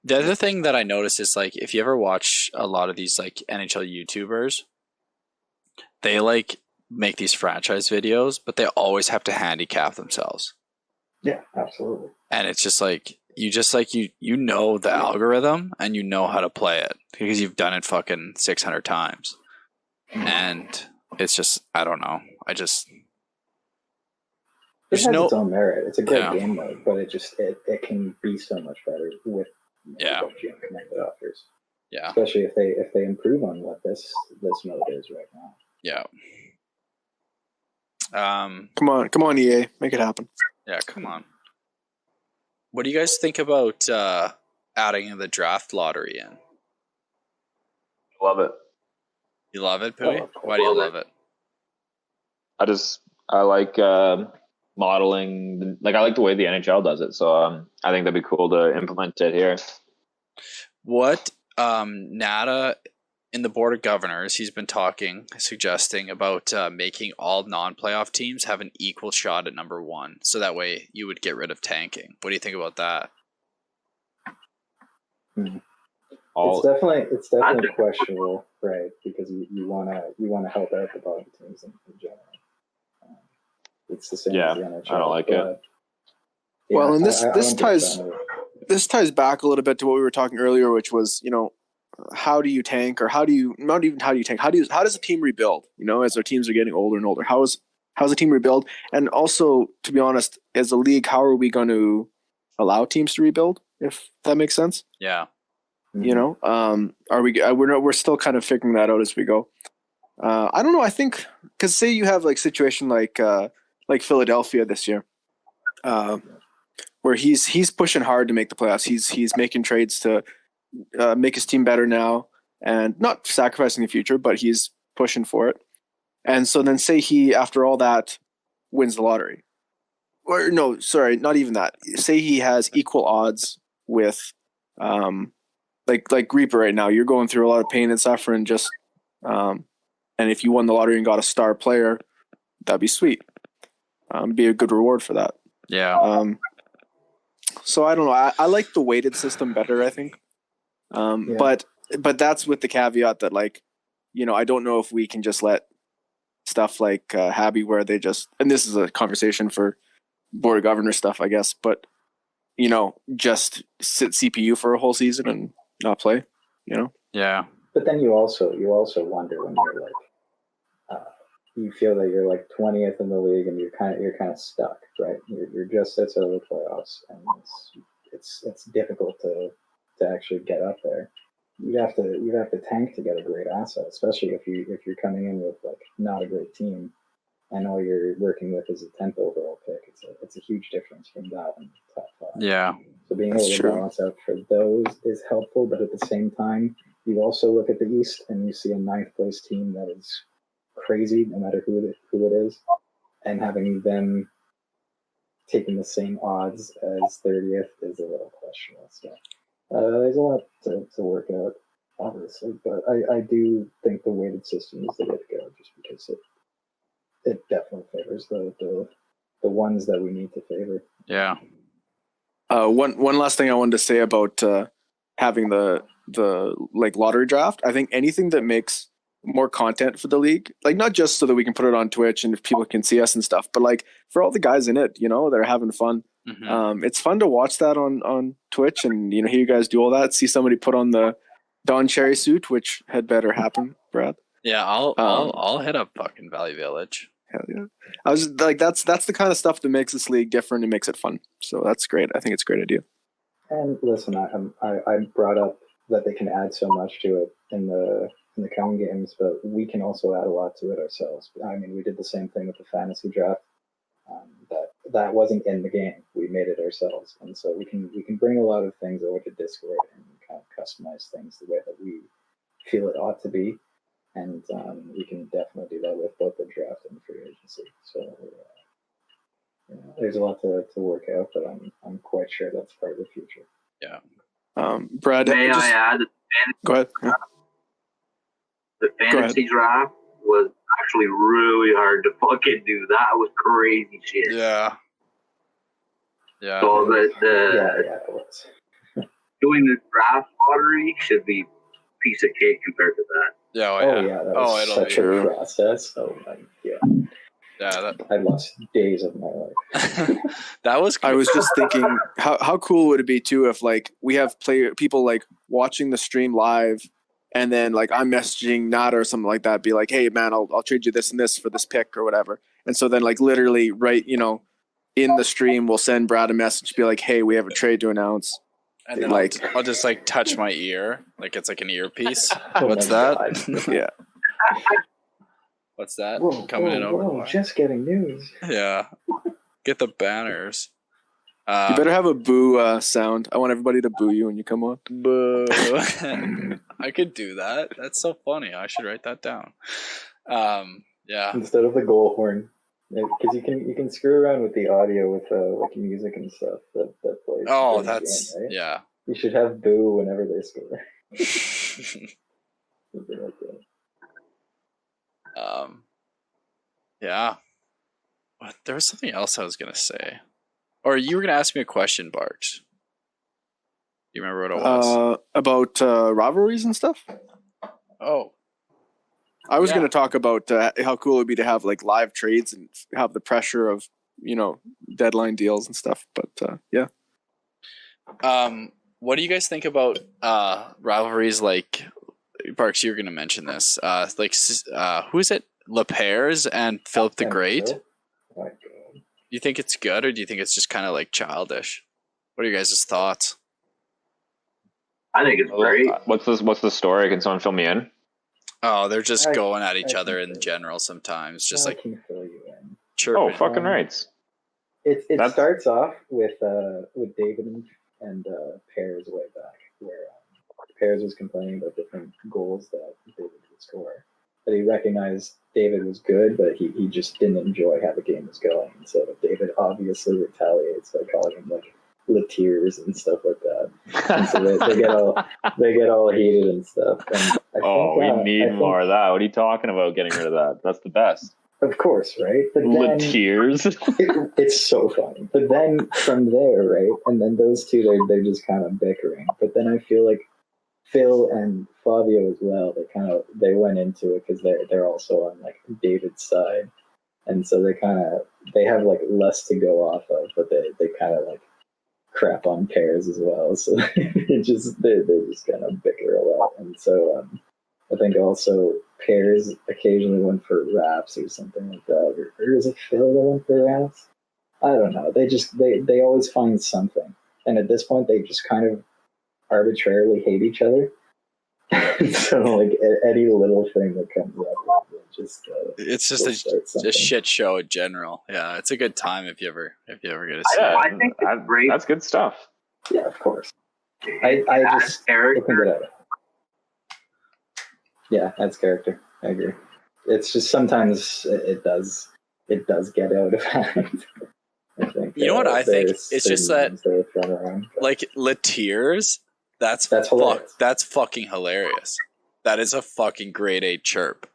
Speaker 1: The other thing that I noticed is like if you ever watch a lot of these like NHL YouTubers, they like make these franchise videos, but they always have to handicap themselves.
Speaker 5: Yeah, absolutely.
Speaker 1: And it's just like you know the algorithm and you know how to play it because you've done it fucking 600 times. And it's just I don't know.
Speaker 5: It has its own merit. It's a great game mode, but it can be so much better with what GM Connected offers.
Speaker 1: Yeah.
Speaker 5: Especially if they improve on what this mode is right now.
Speaker 1: Yeah.
Speaker 2: Come on, EA, make it happen.
Speaker 1: Yeah, come on. What do you guys think about adding the draft lottery in?
Speaker 3: Love it.
Speaker 1: You love it, Pooey? Why do you love it?
Speaker 3: I like modeling. Like I like the way the NHL does it, so I think that'd be cool to implement it here.
Speaker 1: What Nada in the Board of Governors, he's been suggesting about making all non-playoff teams have an equal shot at number 1, so that way you would get rid of tanking. What do you think about that?
Speaker 5: It's definitely questionable, right? Because you want to help out the bottom teams in general. It's the same as the NHL.
Speaker 3: I don't like it.
Speaker 2: Well, and this ties back a little bit to what we were talking earlier, which was how do you tank, or how does a team rebuild? As our teams are getting older and older, how's a team rebuild? And also, to be honest, as a league, how are we going to allow teams to rebuild? If that makes sense.
Speaker 1: Yeah.
Speaker 2: Are we? We're still kind of figuring that out as we go. I don't know. I think because say you have like situation like Philadelphia this year, where he's pushing hard to make the playoffs. He's making trades to make his team better now and not sacrificing the future, but he's pushing for it. And so then say he, after all that, wins the lottery. Or no, sorry, not even that. Say he has equal odds with like Reaper right now. You're going through a lot of pain and suffering just and if you won the lottery and got a star player, that'd be sweet. Be a good reward for that.
Speaker 1: Yeah.
Speaker 2: So I don't know. I like the weighted system better, I think. But that's with the caveat that like, I don't know if we can just let stuff like Habby where they just, and this is a conversation for board of governors stuff, I guess, but just sit CPU for a whole season and not play,
Speaker 1: Yeah.
Speaker 5: But then you also wonder when you're like, you feel that you're like 20th in the league and you're kind of stuck, right? You're just outside of the playoffs, and it's difficult to actually get up there. You have to tank to get a great asset, especially if you're coming in with like not a great team, and all you're working with is a 10th overall pick. It's a huge difference from that and top 5.
Speaker 1: Yeah.
Speaker 5: So being able to balance out for those is helpful, but at the same time, you also look at the East and you see a 9th place team that is crazy, no matter who it is, and having them taking the same odds as 30th is a little questionable. So there's a lot to work out, obviously, but I do think the weighted system is the way to go, just because it definitely favors the ones that we need to favor.
Speaker 1: Yeah.
Speaker 2: One last thing I wanted to say about having the like lottery draft. I think anything that makes more content for the league, like not just so that we can put it on Twitch and if people can see us and stuff, but like for all the guys in it, that are having fun.
Speaker 1: Mm-hmm.
Speaker 2: It's fun to watch that on Twitch and hear you guys do all that. See somebody put on the Don Cherry suit, which had better happen, Brad.
Speaker 1: Yeah, I'll hit up fucking Valley Village.
Speaker 2: Hell yeah! I was like, that's the kind of stuff that makes this league different and makes it fun. So that's great. I think it's a great idea.
Speaker 5: And listen, I brought up that they can add so much to it in the coming games, but we can also add a lot to it ourselves. I mean, we did the same thing with the fantasy draft. That wasn't in the game. We made it ourselves, and so we can bring a lot of things over to Discord and kind of customize things the way that we feel it ought to be. And we can definitely do that with both the draft and free agency. So there's a lot to work out, but I'm quite sure that's part of the future.
Speaker 1: Yeah.
Speaker 2: Brad,
Speaker 4: may I add?
Speaker 2: Go ahead. Yeah.
Speaker 4: The fantasy draft was actually really hard to fucking do. That was crazy shit.
Speaker 1: Yeah. Yeah.
Speaker 4: So
Speaker 5: it was.
Speaker 4: Doing the draft lottery should be a piece of cake compared to that.
Speaker 1: Yeah.
Speaker 5: That was such a process. Oh my god.
Speaker 1: Yeah,
Speaker 5: I lost days of my life.
Speaker 1: That was cool.
Speaker 2: I was just thinking how cool would it be too if like we have people like watching the stream live and then like I'm messaging Nada or something like that, be like, hey man, I'll trade you this and this for this pick or whatever. And so then like literally right, in the stream we'll send Brad a message, be like, hey, we have a trade to announce.
Speaker 1: And then like I'll just like touch my ear, like it's like an earpiece.
Speaker 2: What's that? Yeah.
Speaker 1: What's that? Coming in over.
Speaker 5: Just getting news.
Speaker 1: Yeah. Get the banners.
Speaker 2: You better have a boo sound. I want everybody to boo you when you come on.
Speaker 1: Boo. I could do that. That's so funny. I should write that down. Yeah.
Speaker 5: Instead of the goal horn. Because you can screw around with the audio with like music and stuff that plays.
Speaker 1: Oh, that's
Speaker 5: game, right?
Speaker 1: Yeah.
Speaker 5: You should have boo whenever they score.
Speaker 1: Yeah. But there was something else I was gonna say, or you were gonna ask me a question, Barcs. You remember what it was?
Speaker 2: About rivalries and stuff.
Speaker 1: Oh.
Speaker 2: I was going to talk about how cool it would be to have like live trades and have the pressure of, deadline deals and stuff. But yeah.
Speaker 1: What do you guys think about rivalries like Barcs? You were going to mention this. Who is it? LePairs and Philip the Great.
Speaker 5: Oh,
Speaker 1: you think it's good, or do you think it's just kind of like childish? What are you guys' thoughts?
Speaker 4: I think it's great.
Speaker 3: What's the story? Can someone fill me in?
Speaker 1: Oh, they're just going at each
Speaker 5: I
Speaker 1: other
Speaker 5: can
Speaker 1: in
Speaker 5: feel
Speaker 1: general sometimes. Just
Speaker 5: I
Speaker 1: like
Speaker 5: can fill you in.
Speaker 1: chirping.
Speaker 3: Oh, fucking rights.
Speaker 5: It
Speaker 3: That's-
Speaker 5: starts off with David and Pears way back, where Pears was complaining about different goals that David would score. But he recognized David was good, but he just didn't enjoy how the game was going. And so David obviously retaliates by calling him like Latiers and stuff like that. And so they get all heated and stuff. And
Speaker 3: we need more of that. What are you talking about? Getting rid of that? That's the best.
Speaker 5: Of course, right? But then
Speaker 3: Tears.
Speaker 5: it's so funny. But then from there, right? And then those two, they're just kind of bickering. But then I feel like Phil and Fabio as well. They went into it because they're also on like David's side, and so they have like less to go off of, but they kind of like crap on Pears as well. So they just kind of bicker a lot, and so I think also Pears occasionally went for raps or something like that, or is it Phil that went for raps? I don't know. They always find something, and at this point they just kind of arbitrarily hate each other. So like any little thing that comes up,
Speaker 1: it's just a shit show in general. Yeah, it's a good time if you ever get to see it.
Speaker 4: I think it's great.
Speaker 3: That's good stuff.
Speaker 5: Yeah, of course. I just
Speaker 4: character.
Speaker 5: Yeah, that's character. I agree. It's just sometimes it does get out of hand. I think.
Speaker 1: You know what I think? It's just that
Speaker 5: around,
Speaker 1: like Latiers. That's
Speaker 5: hilarious.
Speaker 1: That's fucking hilarious. That is a fucking grade A chirp.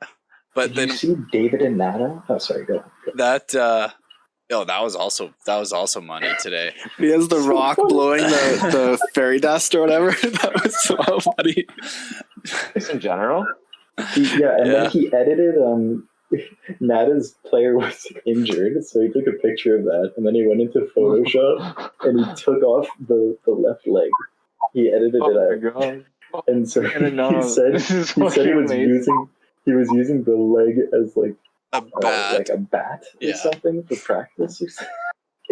Speaker 1: But
Speaker 5: Did you see David and Nada? Oh, sorry, go on.
Speaker 1: That was also money today.
Speaker 2: He has the rock blowing the fairy dust or whatever. That was so funny.
Speaker 3: Just in general.
Speaker 5: Then he edited. Nada's player was injured, so he took a picture of that, and then he went into Photoshop and he took off the left leg. He edited it out.
Speaker 3: God.
Speaker 5: And so he said he was using the leg as like
Speaker 1: a bat
Speaker 5: or something for practice or something.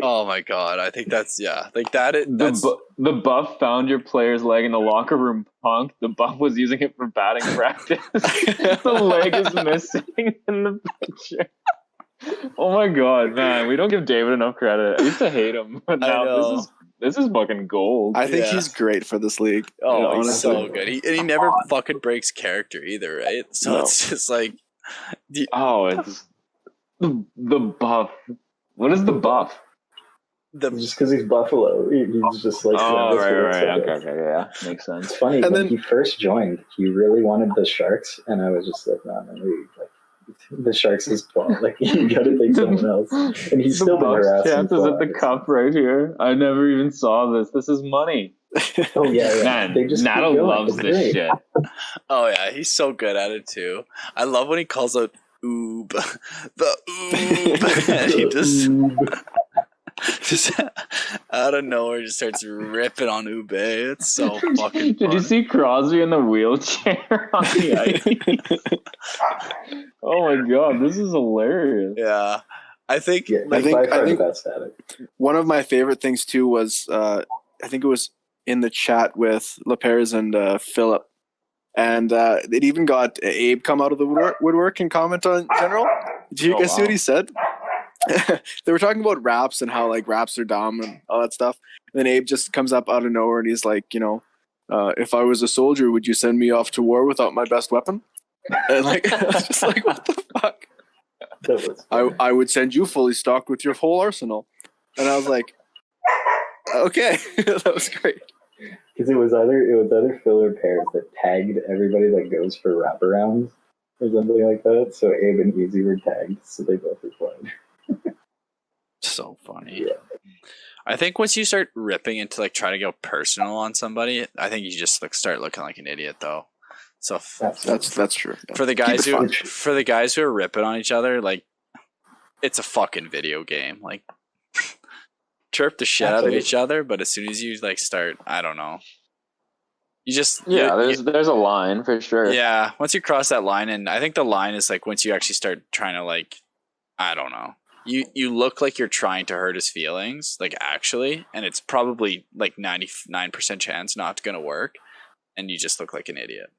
Speaker 1: Oh my god, I think that's
Speaker 3: the buff found your player's leg in the locker room, punk. The buff was using it for batting practice. The leg is missing in the picture. Oh my god, man, we don't give David enough credit. I used to hate him, but now this is fucking gold.
Speaker 2: I think he's great for this league.
Speaker 1: Oh, he's so good. He never fucking breaks character either, right? So it's just like,
Speaker 3: it's the buff. What is the buff?
Speaker 5: Just because he's Buffalo, he's just like.
Speaker 3: Right. Okay, yeah, makes sense.
Speaker 5: It's funny when he first joined, he really wanted the Sharks, and I was just like, no, the Sharks is ball. Like you got to take someone else, and he's still been harassing.
Speaker 3: Chances at the cup right here. I never even saw this. This is money.
Speaker 5: Oh yeah.
Speaker 3: Man, Nato loves this shit.
Speaker 1: Oh yeah, he's so good at it too. I love when he calls out "oob," the "oob," and he just out of nowhere just starts ripping on Ube. It's so fucking
Speaker 3: Did you see Crosby in the wheelchair on the ice? Oh my god, this is hilarious.
Speaker 1: Yeah. I think
Speaker 2: one of my favorite things too was I think it was in the chat with LePers and Philip, and it even got Abe come out of the woodwork and comment on general. Did you guys see what he said? They were talking about raps and how like raps are dumb and all that stuff. And then Abe just comes up out of nowhere and he's like, if I was a soldier, would you send me off to war without my best weapon? And like, I was just like, what the fuck? I would send you fully stocked with your whole arsenal. And I was like, okay, that was great.
Speaker 5: Because it was either Phil or Pears that tagged everybody that goes for wraparounds or something like that. So Abe and Easy were tagged, so they both replied.
Speaker 1: So funny. Yeah. I think once you start ripping into like trying to go personal on somebody, I think you just start looking like an idiot though. So
Speaker 2: that's true.
Speaker 1: For the guys who are ripping on each other, like it's a fucking video game. Like chirp the shit out of each other, but as soon as you like start, I don't know. You just
Speaker 3: there's a line for sure.
Speaker 1: Yeah, once you cross that line, and I think the line is like once you actually start trying to like, I don't know. You look like you're trying to hurt his feelings, like actually, and it's probably like 99% chance not going to work, and you just look like an idiot.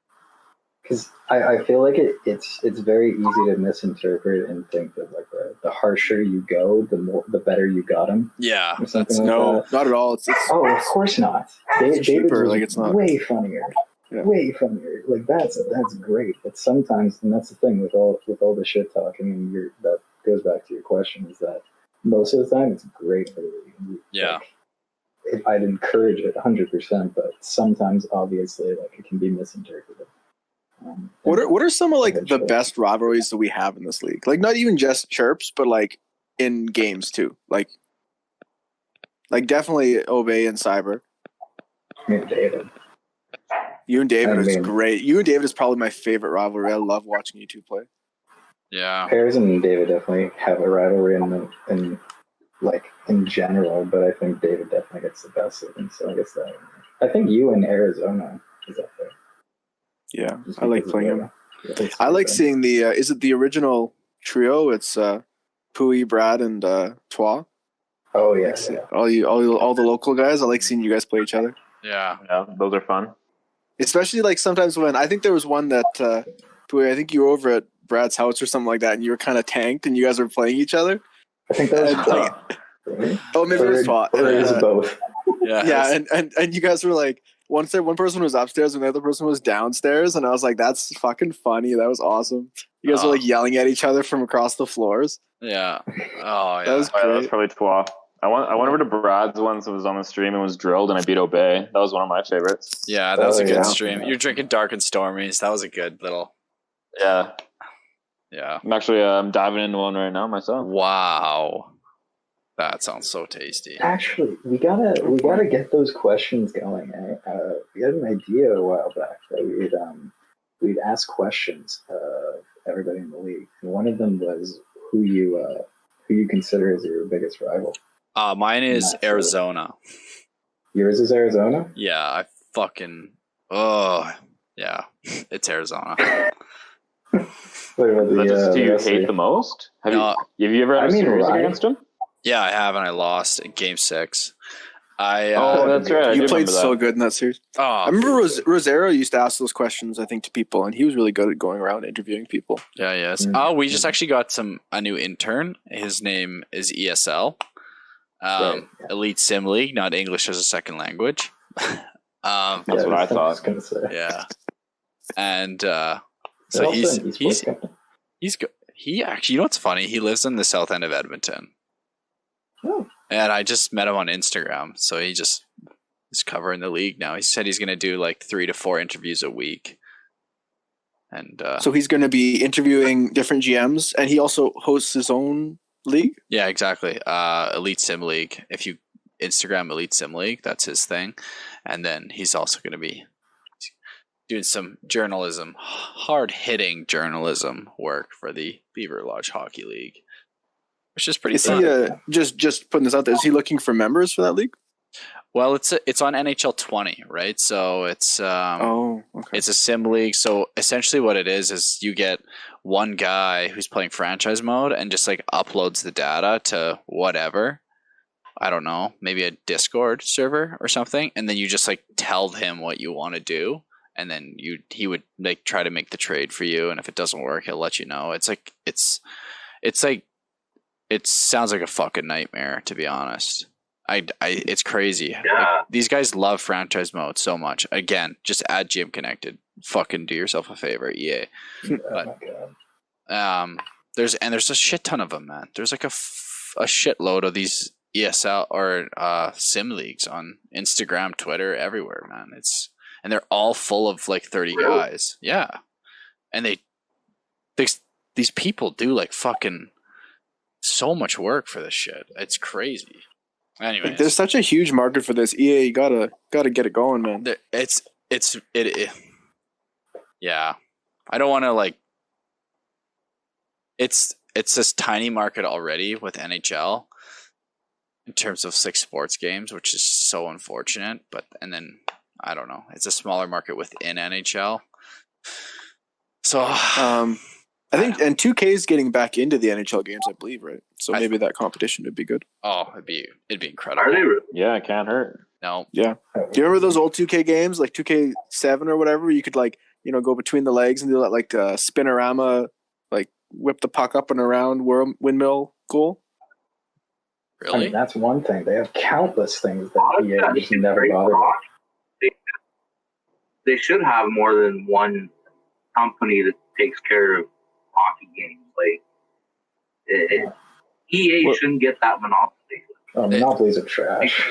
Speaker 5: Because I feel like it's very easy to misinterpret and think that like the harsher you go, the better you got him.
Speaker 1: Yeah,
Speaker 5: Or something like
Speaker 2: no,
Speaker 5: that.
Speaker 2: not at all. It's
Speaker 5: Oh, of course not. David
Speaker 2: cheaper,
Speaker 5: was
Speaker 2: like, it's not.
Speaker 5: way funnier.
Speaker 2: Yeah.
Speaker 5: Way funnier. Like that's great. But sometimes, and that's the thing with all the shit talking, and that goes back to your question, is that most of the time it's great for the league.
Speaker 1: Yeah.
Speaker 5: Like, I'd encourage it 100%, but sometimes obviously like it can be misinterpreted.
Speaker 2: What are some of like the best rivalries that we have in this league? Like not even just chirps, but like in games too. Like definitely Obey and Cyber.
Speaker 5: David.
Speaker 2: You and David is great. You and David is probably my favorite rivalry. I love watching you two play.
Speaker 1: Yeah.
Speaker 5: Pears and David definitely have a rivalry in general, but I think David definitely gets the best of them. So I guess that. I think you in Arizona is up there.
Speaker 2: Yeah, I like playing him. I like
Speaker 5: good.
Speaker 2: seeing the. Is it the original trio? It's Pui, Brad, and Twa.
Speaker 5: Oh yeah,
Speaker 2: All the local guys. I like seeing you guys play each other.
Speaker 1: Yeah.
Speaker 3: Yeah, those are fun.
Speaker 2: Especially like sometimes when I think there was one that Pui, I think you were over at Brad's house or something like that, and you were kind of tanked, and you guys were playing each other.
Speaker 5: I think that was Twa.
Speaker 2: Oh, maybe it was Twa.
Speaker 5: Or it was both.
Speaker 2: Yeah, and you guys were like, one person was upstairs and the other person was downstairs, and I was like, that's fucking funny. That was awesome. You guys were like yelling at each other from across the floors.
Speaker 1: Yeah. Oh, yeah.
Speaker 2: That was great.
Speaker 3: That was probably Twa. I went over to Brad's once. It was on the stream and was drilled, and I beat Obey. That was one of my favorites.
Speaker 1: Yeah, that was a good
Speaker 5: yeah.
Speaker 1: stream. You're drinking Dark and Stormies. That was a good little.
Speaker 3: Yeah.
Speaker 1: Yeah.
Speaker 3: I'm actually diving into one right now myself.
Speaker 1: Wow. That sounds so tasty.
Speaker 5: Actually, we gotta get those questions going. We had an idea a while back that we'd ask questions of everybody in the league, and one of them was who you consider as your biggest rival.
Speaker 1: Mine is Arizona.
Speaker 5: Yours is Arizona?
Speaker 1: Yeah, I fucking. Oh, yeah, it's Arizona.
Speaker 5: Wait,
Speaker 3: Is that just who you hate the most? Have you ever had a series against him?
Speaker 1: Yeah, I have, and I lost in Game 6.
Speaker 3: That's right.
Speaker 2: You played so good in that series.
Speaker 1: Oh,
Speaker 2: I remember Rosero used to ask those questions, I think, to people, and he was really good at going around interviewing people.
Speaker 1: Yeah, yes. Oh, we just actually got a new intern. His name is ESL. Elite Sim League, not English as a second language.
Speaker 3: That's what I thought. I was
Speaker 5: gonna say.
Speaker 1: Yeah, and so he's good. He actually, you know what's funny? He lives in the south end of Edmonton.
Speaker 5: Oh.
Speaker 1: And I just met him on Instagram, so he just is covering the league now. He said he's going to do like 3 to 4 interviews a week. And
Speaker 2: so he's going to be interviewing different GMs, and he also hosts his own league?
Speaker 1: Yeah, exactly. Elite Sim League. If you Instagram Elite Sim League, that's his thing. And then he's also going to be doing some journalism, hard-hitting journalism work for the Beaver Lodge Hockey League, which is pretty fun.
Speaker 2: Is he, just putting this out there, is he looking for members for that league?
Speaker 1: Well, it's on NHL 20, right? So it's it's a sim league. So essentially what it is you get one guy who's playing franchise mode and just like uploads the data to whatever. I don't know, maybe a Discord server or something, and then you just like tell him what you want to do, and then he would like try to make the trade for you, and if it doesn't work, he'll let you know. It's like it sounds like a fucking nightmare, to be honest. It's crazy.
Speaker 4: Yeah.
Speaker 1: Like, these guys love franchise mode so much. Again, just add GM Connected. Fucking do yourself a favor, EA. But there's a shit ton of them, man. There's like a shitload of these ESL or sim leagues on Instagram, Twitter, everywhere, man. And they're all full of like 30 guys. Yeah, and these people do like fucking so much work for this shit. It's crazy. Anyway,
Speaker 2: there's such a huge market for this. EA, you gotta get it going, man.
Speaker 1: Yeah. I don't want to like. It's this tiny market already with NHL in terms of 6 sports games, which is so unfortunate. And then I don't know. It's a smaller market within NHL. So
Speaker 2: I think, and 2K is getting back into the NHL games, I believe, right? So maybe that competition would be good.
Speaker 1: Oh, it'd be incredible.
Speaker 4: Are they?
Speaker 3: Yeah, it can't hurt.
Speaker 1: No.
Speaker 2: Yeah. Do you remember those old 2K games, like 2K7 or whatever? You could like go between the legs and do that like spinorama, like whip the puck up and around windmill goal.
Speaker 1: Really?
Speaker 5: I mean, that's one thing. They have countless things that EA just never bothered with.
Speaker 4: They should have more than one company that takes care of hockey games. Like EA shouldn't get that monopoly.
Speaker 5: Oh, monopolies are trash.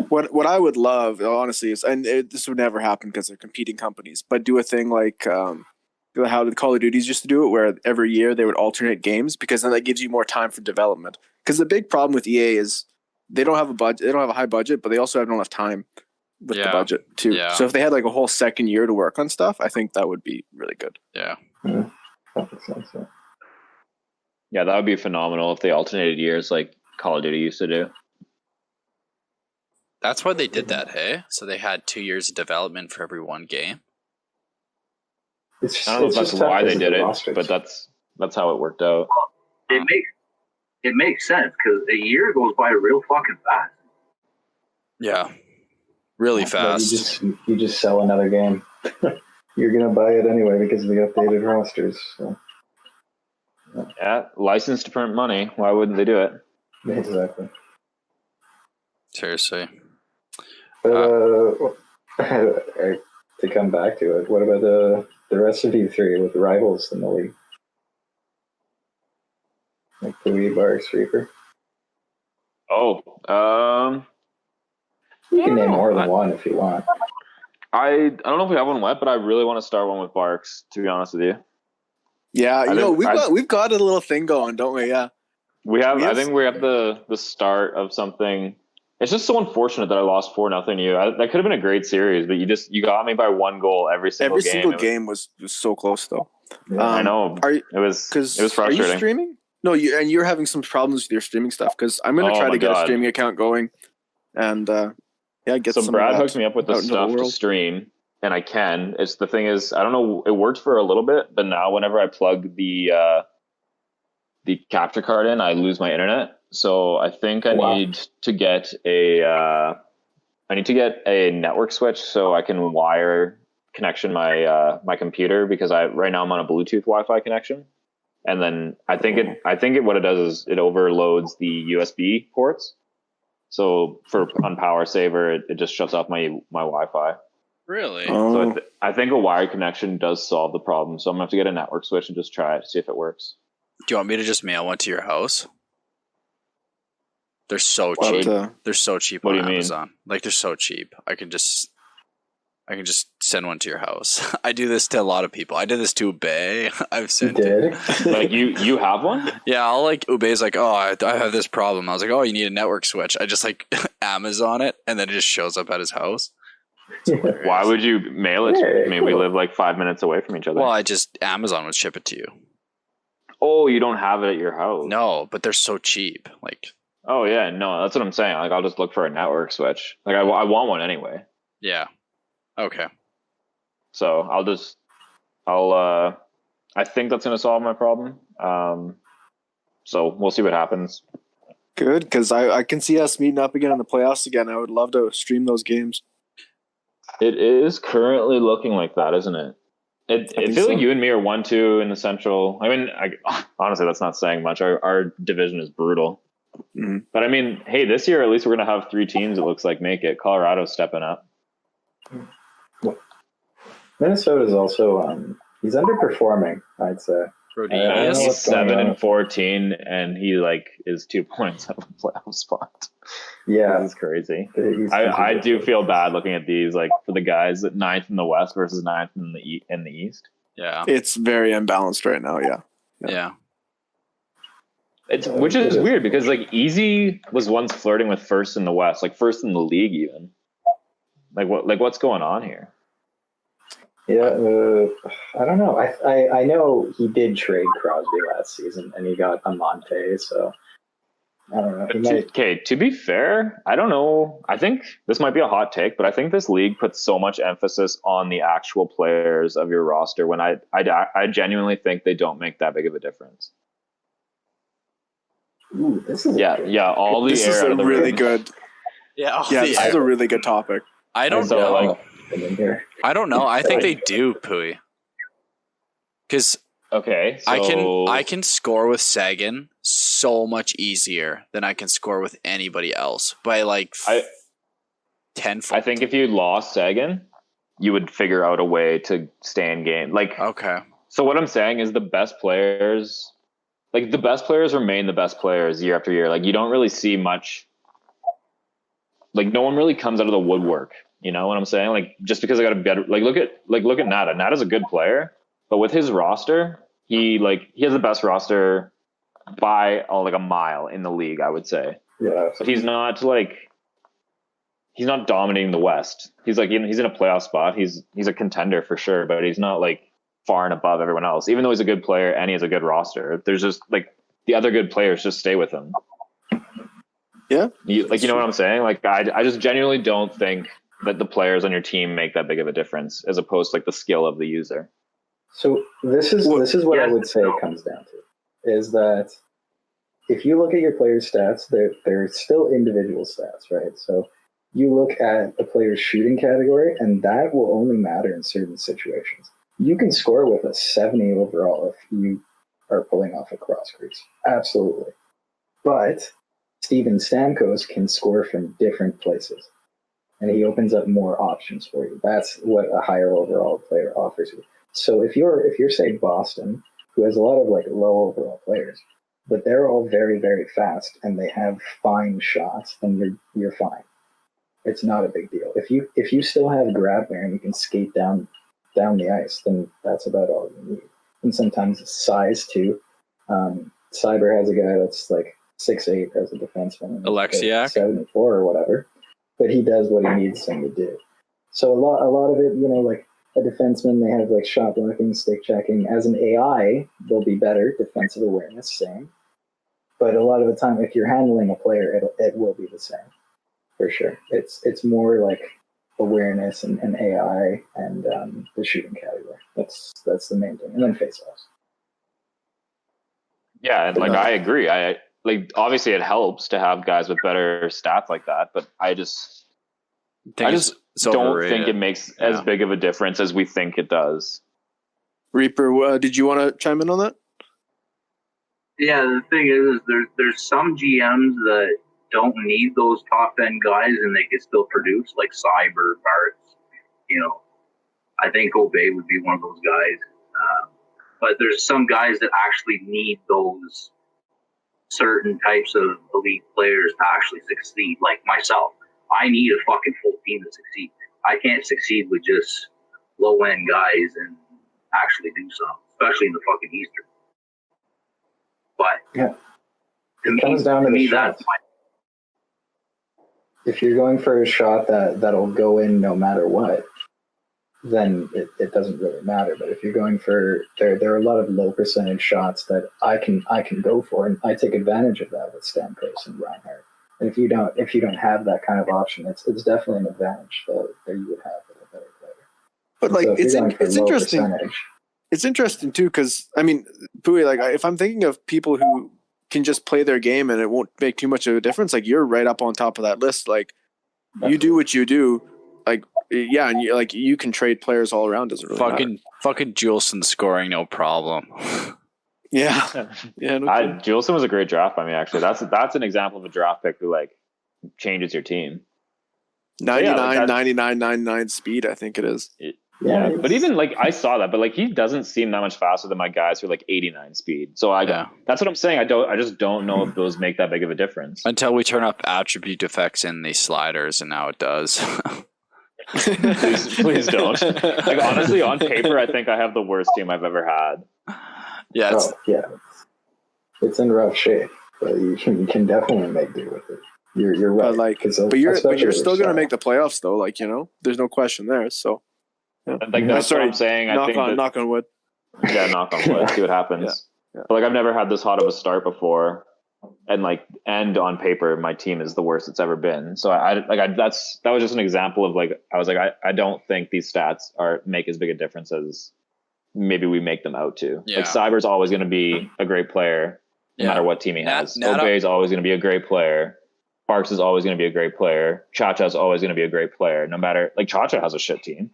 Speaker 2: What I would love, honestly, is, and this would never happen because they're competing companies, but do a thing like how the Call of Duties used to do it, where every year they would alternate games, because then that gives you more time for development. Because the big problem with EA is they don't have a budget, they don't have a high budget, but they also have not enough time with the budget too.
Speaker 1: Yeah.
Speaker 2: So if they had like a whole second year to work on stuff, I think that would be really good.
Speaker 1: Yeah.
Speaker 5: That makes sense.
Speaker 3: Yeah, that would be phenomenal if they alternated years like Call of Duty used to do.
Speaker 1: That's why they did that, hey? So they had 2 years of development for every one game.
Speaker 3: I don't know if that's why they did it, but that's how it worked out.
Speaker 4: It makes sense because a year goes by real fucking fast.
Speaker 1: Yeah. Really fast.
Speaker 5: You just sell another game. You're gonna buy it anyway because of the updated rosters. So.
Speaker 3: Yeah, licensed to print money. Why wouldn't they do it?
Speaker 5: Exactly.
Speaker 1: Seriously.
Speaker 5: But to come back to it, what about the rest of you three with rivals in the league? Like Louis, Barcs, Reaper.
Speaker 3: Oh,
Speaker 5: you can name more than one if you want.
Speaker 3: I don't know if we have one yet, but I really want to start one with Barcs, to be honest with you.
Speaker 2: Yeah, we've got a little thing going, don't we? Yeah.
Speaker 3: I think we're at the start of something. It's just so unfortunate that I lost 4-0 to you. That could have been a great series, but you got me by one goal every single game.
Speaker 2: Every single game was so close, though.
Speaker 5: Yeah.
Speaker 3: I know. It was frustrating.
Speaker 2: Are you streaming? No, you're having some problems with your streaming stuff, because I'm going to try to get a streaming account going, and get some.
Speaker 3: So Brad hooks me up with the stuff to stream, and I can. The thing is, I don't know. It worked for a little bit, but now whenever I plug the capture card in, I lose my internet. So I think I need to get a network switch so I can wire connection my computer, because right now I'm on a Bluetooth Wi-Fi connection, and then I think what it does is it overloads the USB ports. So on Power Saver, it just shuts off my Wi-Fi.
Speaker 1: Really?
Speaker 3: So I think a wired connection does solve the problem. So I'm gonna have to get a network switch and just try it, see if it works.
Speaker 1: Do you want me to just mail one to your house? They're so cheap. They're so cheap on Amazon. Like, they're so cheap. I can just send one to your house. I do this to a lot of people. I did this to Ube. I've sent it.
Speaker 3: Like, you have one?
Speaker 1: Yeah, Ube's like, oh, I have this problem. I was like, oh, you need a network switch. I just Amazon it, and then it just shows up at his house.
Speaker 3: Why would you mail it to me? I mean, we live like 5 minutes away from each other.
Speaker 1: Well, Amazon would ship it to you.
Speaker 3: Oh, you don't have it at your house?
Speaker 1: No, but they're so cheap.
Speaker 3: Oh yeah, no, that's what I'm saying. Like, I'll just look for a network switch. Like, I want one anyway.
Speaker 1: Yeah. Okay.
Speaker 3: So I think that's going to solve my problem. So we'll see what happens.
Speaker 2: Good, because I can see us meeting up again in the playoffs again. I would love to stream those games.
Speaker 3: It is currently looking like that, isn't it? It feels like you and me are 1-2 in the Central. I mean, honestly, that's not saying much. Our division is brutal.
Speaker 2: Mm-hmm.
Speaker 3: But I mean, hey, this year at least we're going to have 3 teams, it looks like, make it. Colorado's stepping up.
Speaker 5: Minnesota's also he's underperforming, I'd say.
Speaker 3: He's 7-14, and he is 2 points out of a playoff spot.
Speaker 5: Yeah,
Speaker 3: this is crazy. I do feel bad looking at these, for the guys at 9th in the West versus 9th in the East.
Speaker 1: Yeah,
Speaker 2: it's very imbalanced right now.
Speaker 1: Yeah.
Speaker 3: Which is weird, because Easy was once flirting with first in the West, first in the league even. What's going on here?
Speaker 5: Yeah, I don't know. I know he did trade Crosby last season, and he got Amante, so I don't know.
Speaker 3: Okay, to be fair, I don't know. I think this might be a hot take, but I think this league puts so much emphasis on the actual players of your roster when I genuinely think they don't make that big of a difference.
Speaker 5: Ooh, this is
Speaker 3: all the
Speaker 2: this
Speaker 3: air
Speaker 2: is
Speaker 3: out of the
Speaker 2: really
Speaker 3: room.
Speaker 2: Good. This is a really good topic.
Speaker 1: I don't know. I don't know. I think they do, Pooey. Because
Speaker 3: Okay, so
Speaker 1: I can score with Sagan so much easier than I can score with anybody else by like tenfold.
Speaker 3: I think if you lost Sagan, you would figure out a way to stay in game. Like,
Speaker 1: okay,
Speaker 3: so what I'm saying is the best players remain the best players year after year. Like, you don't really see much. Like, no one really comes out of the woodwork. You know what I'm saying? Like, just because I got a better, look at Nada. Nada's a good player, but with his roster, he has the best roster by like a mile in the league, I would say.
Speaker 5: Yeah.
Speaker 3: But he's not dominating the West. He's in a playoff spot. He's a contender for sure, but he's not like far and above everyone else. Even though he's a good player and he has a good roster, there's just like the other good players just stay with him.
Speaker 2: Yeah.
Speaker 3: You know what I'm saying? Like, I just genuinely don't think that the players on your team make that big of a difference as opposed to like the skill of the user.
Speaker 5: So this is what I would say it comes down to, is that if you look at your players' stats, they're still individual stats, right? So you look at a player's shooting category, and that will only matter in certain situations. You can score with a 70 overall if you are pulling off a cross crease. Absolutely. But Steven Stamkos can score from different places, and he opens up more options for you. That's what a higher overall player offers you. So if you're say Boston, who has a lot of like low overall players, but they're all very, very fast and they have fine shots, then you're fine. It's not a big deal. If you still have Grabner and you can skate down the ice, then that's about all you need. And sometimes it's size too. Cyber has a guy that's like 6'8" as a defenseman,
Speaker 1: Alexiak,
Speaker 5: 74 or whatever, but he does what he needs him to do. So a lot of it, like a defenseman, they have like shot blocking, stick checking. As an AI, they'll be better. Defensive awareness, same. But a lot of the time, if you're handling a player, it will be the same, for sure. It's more like awareness and AI and the shooting category. That's the main thing, and then face-offs.
Speaker 3: Yeah, and like I agree. I like obviously it helps to have guys with better stats like that, but I just don't think it makes as big of a difference as we think it does.
Speaker 2: Reaper, did you want to chime in on that?
Speaker 4: Yeah, the thing is there's some GMs that don't need those top end guys and they can still produce, like Cyber, Barcs. I think Obey would be one of those guys. But there's some guys that actually need those certain types of elite players to actually succeed. Like myself, I need a fucking full team to succeed. I can't succeed with just low end guys and actually do something, especially in the fucking Eastern. But
Speaker 5: yeah,
Speaker 4: it comes down to me that's my.
Speaker 5: If you're going for a shot that'll go in no matter what, then it doesn't really matter. But if you're going for there are a lot of low percentage shots that I can go for, and I take advantage of that with Stamkos and Reinhardt. And if you don't have that kind of option, it's definitely an advantage that you would have with a better player.
Speaker 2: But like
Speaker 5: so
Speaker 2: it's interesting. It's interesting too, because I mean, Pui, like if I'm thinking of people who can just play their game and it won't make too much of a difference, like you're right up on top of that list. Like you do what you do, like yeah, and you can trade players all around. Doesn't really matter.
Speaker 1: Fucking Juleson scoring, no problem.
Speaker 2: Yeah.
Speaker 3: Juleson was a great draft by me, actually. That's an example of a draft pick who like changes your team.
Speaker 2: 99 speed, I think it is.
Speaker 3: Yeah, but even like I saw that, but like he doesn't seem that much faster than my guys who are like 89 speed. So that's what I'm saying. I just don't know if those make that big of a difference
Speaker 1: until we turn up attribute effects in the sliders, and now it does.
Speaker 3: please don't. Like honestly, on paper, I think I have the worst team I've ever had.
Speaker 1: Yeah,
Speaker 5: it's in rough shape, but you can definitely make do with it. You're right.
Speaker 2: But you're still gonna make the playoffs though. Like there's no question there. So.
Speaker 3: Yeah. Like that's what I'm saying.
Speaker 2: Knock on wood.
Speaker 3: Yeah, knock on wood. See what happens. Yeah. But like I've never had this hot of a start before, and on paper my team is the worst it's ever been. So that was just an example of like I was like I don't think these stats make as big a difference as maybe we make them out to. Yeah. Like Cyber's always going to be a great player no matter what team he has. Obey's always going to be a great player. Barcs is always going to be a great player. Chacha's always going to be a great player. No matter like Chacha has a shit team.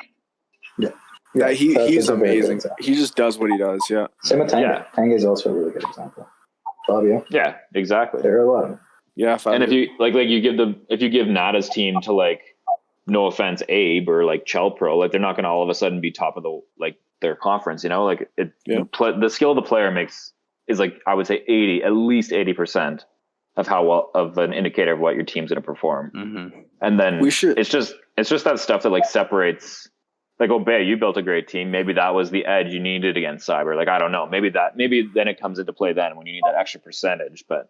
Speaker 5: Yeah.
Speaker 2: Yeah, he's
Speaker 5: a very good
Speaker 2: amazing.
Speaker 5: example.
Speaker 2: He just does what he does. Yeah.
Speaker 5: Same with Tanga. Tanga is also a really good example. Fabio.
Speaker 3: Yeah, exactly.
Speaker 5: There are a lot of them.
Speaker 2: Yeah,
Speaker 3: and if you if you give Nada's team to like, no offense, Abe or like Chelpro, like they're not going to all of a sudden be top of the like their conference, you know, like the skill of the player is like, I would say at least 80% of how well of an indicator of what your team's going to perform.
Speaker 1: Mm-hmm.
Speaker 3: And then it's just that stuff that like separates. Like, Obey, you built a great team. Maybe that was the edge you needed against Cyber. Like, I don't know. Maybe then it comes into play then when you need that extra percentage. But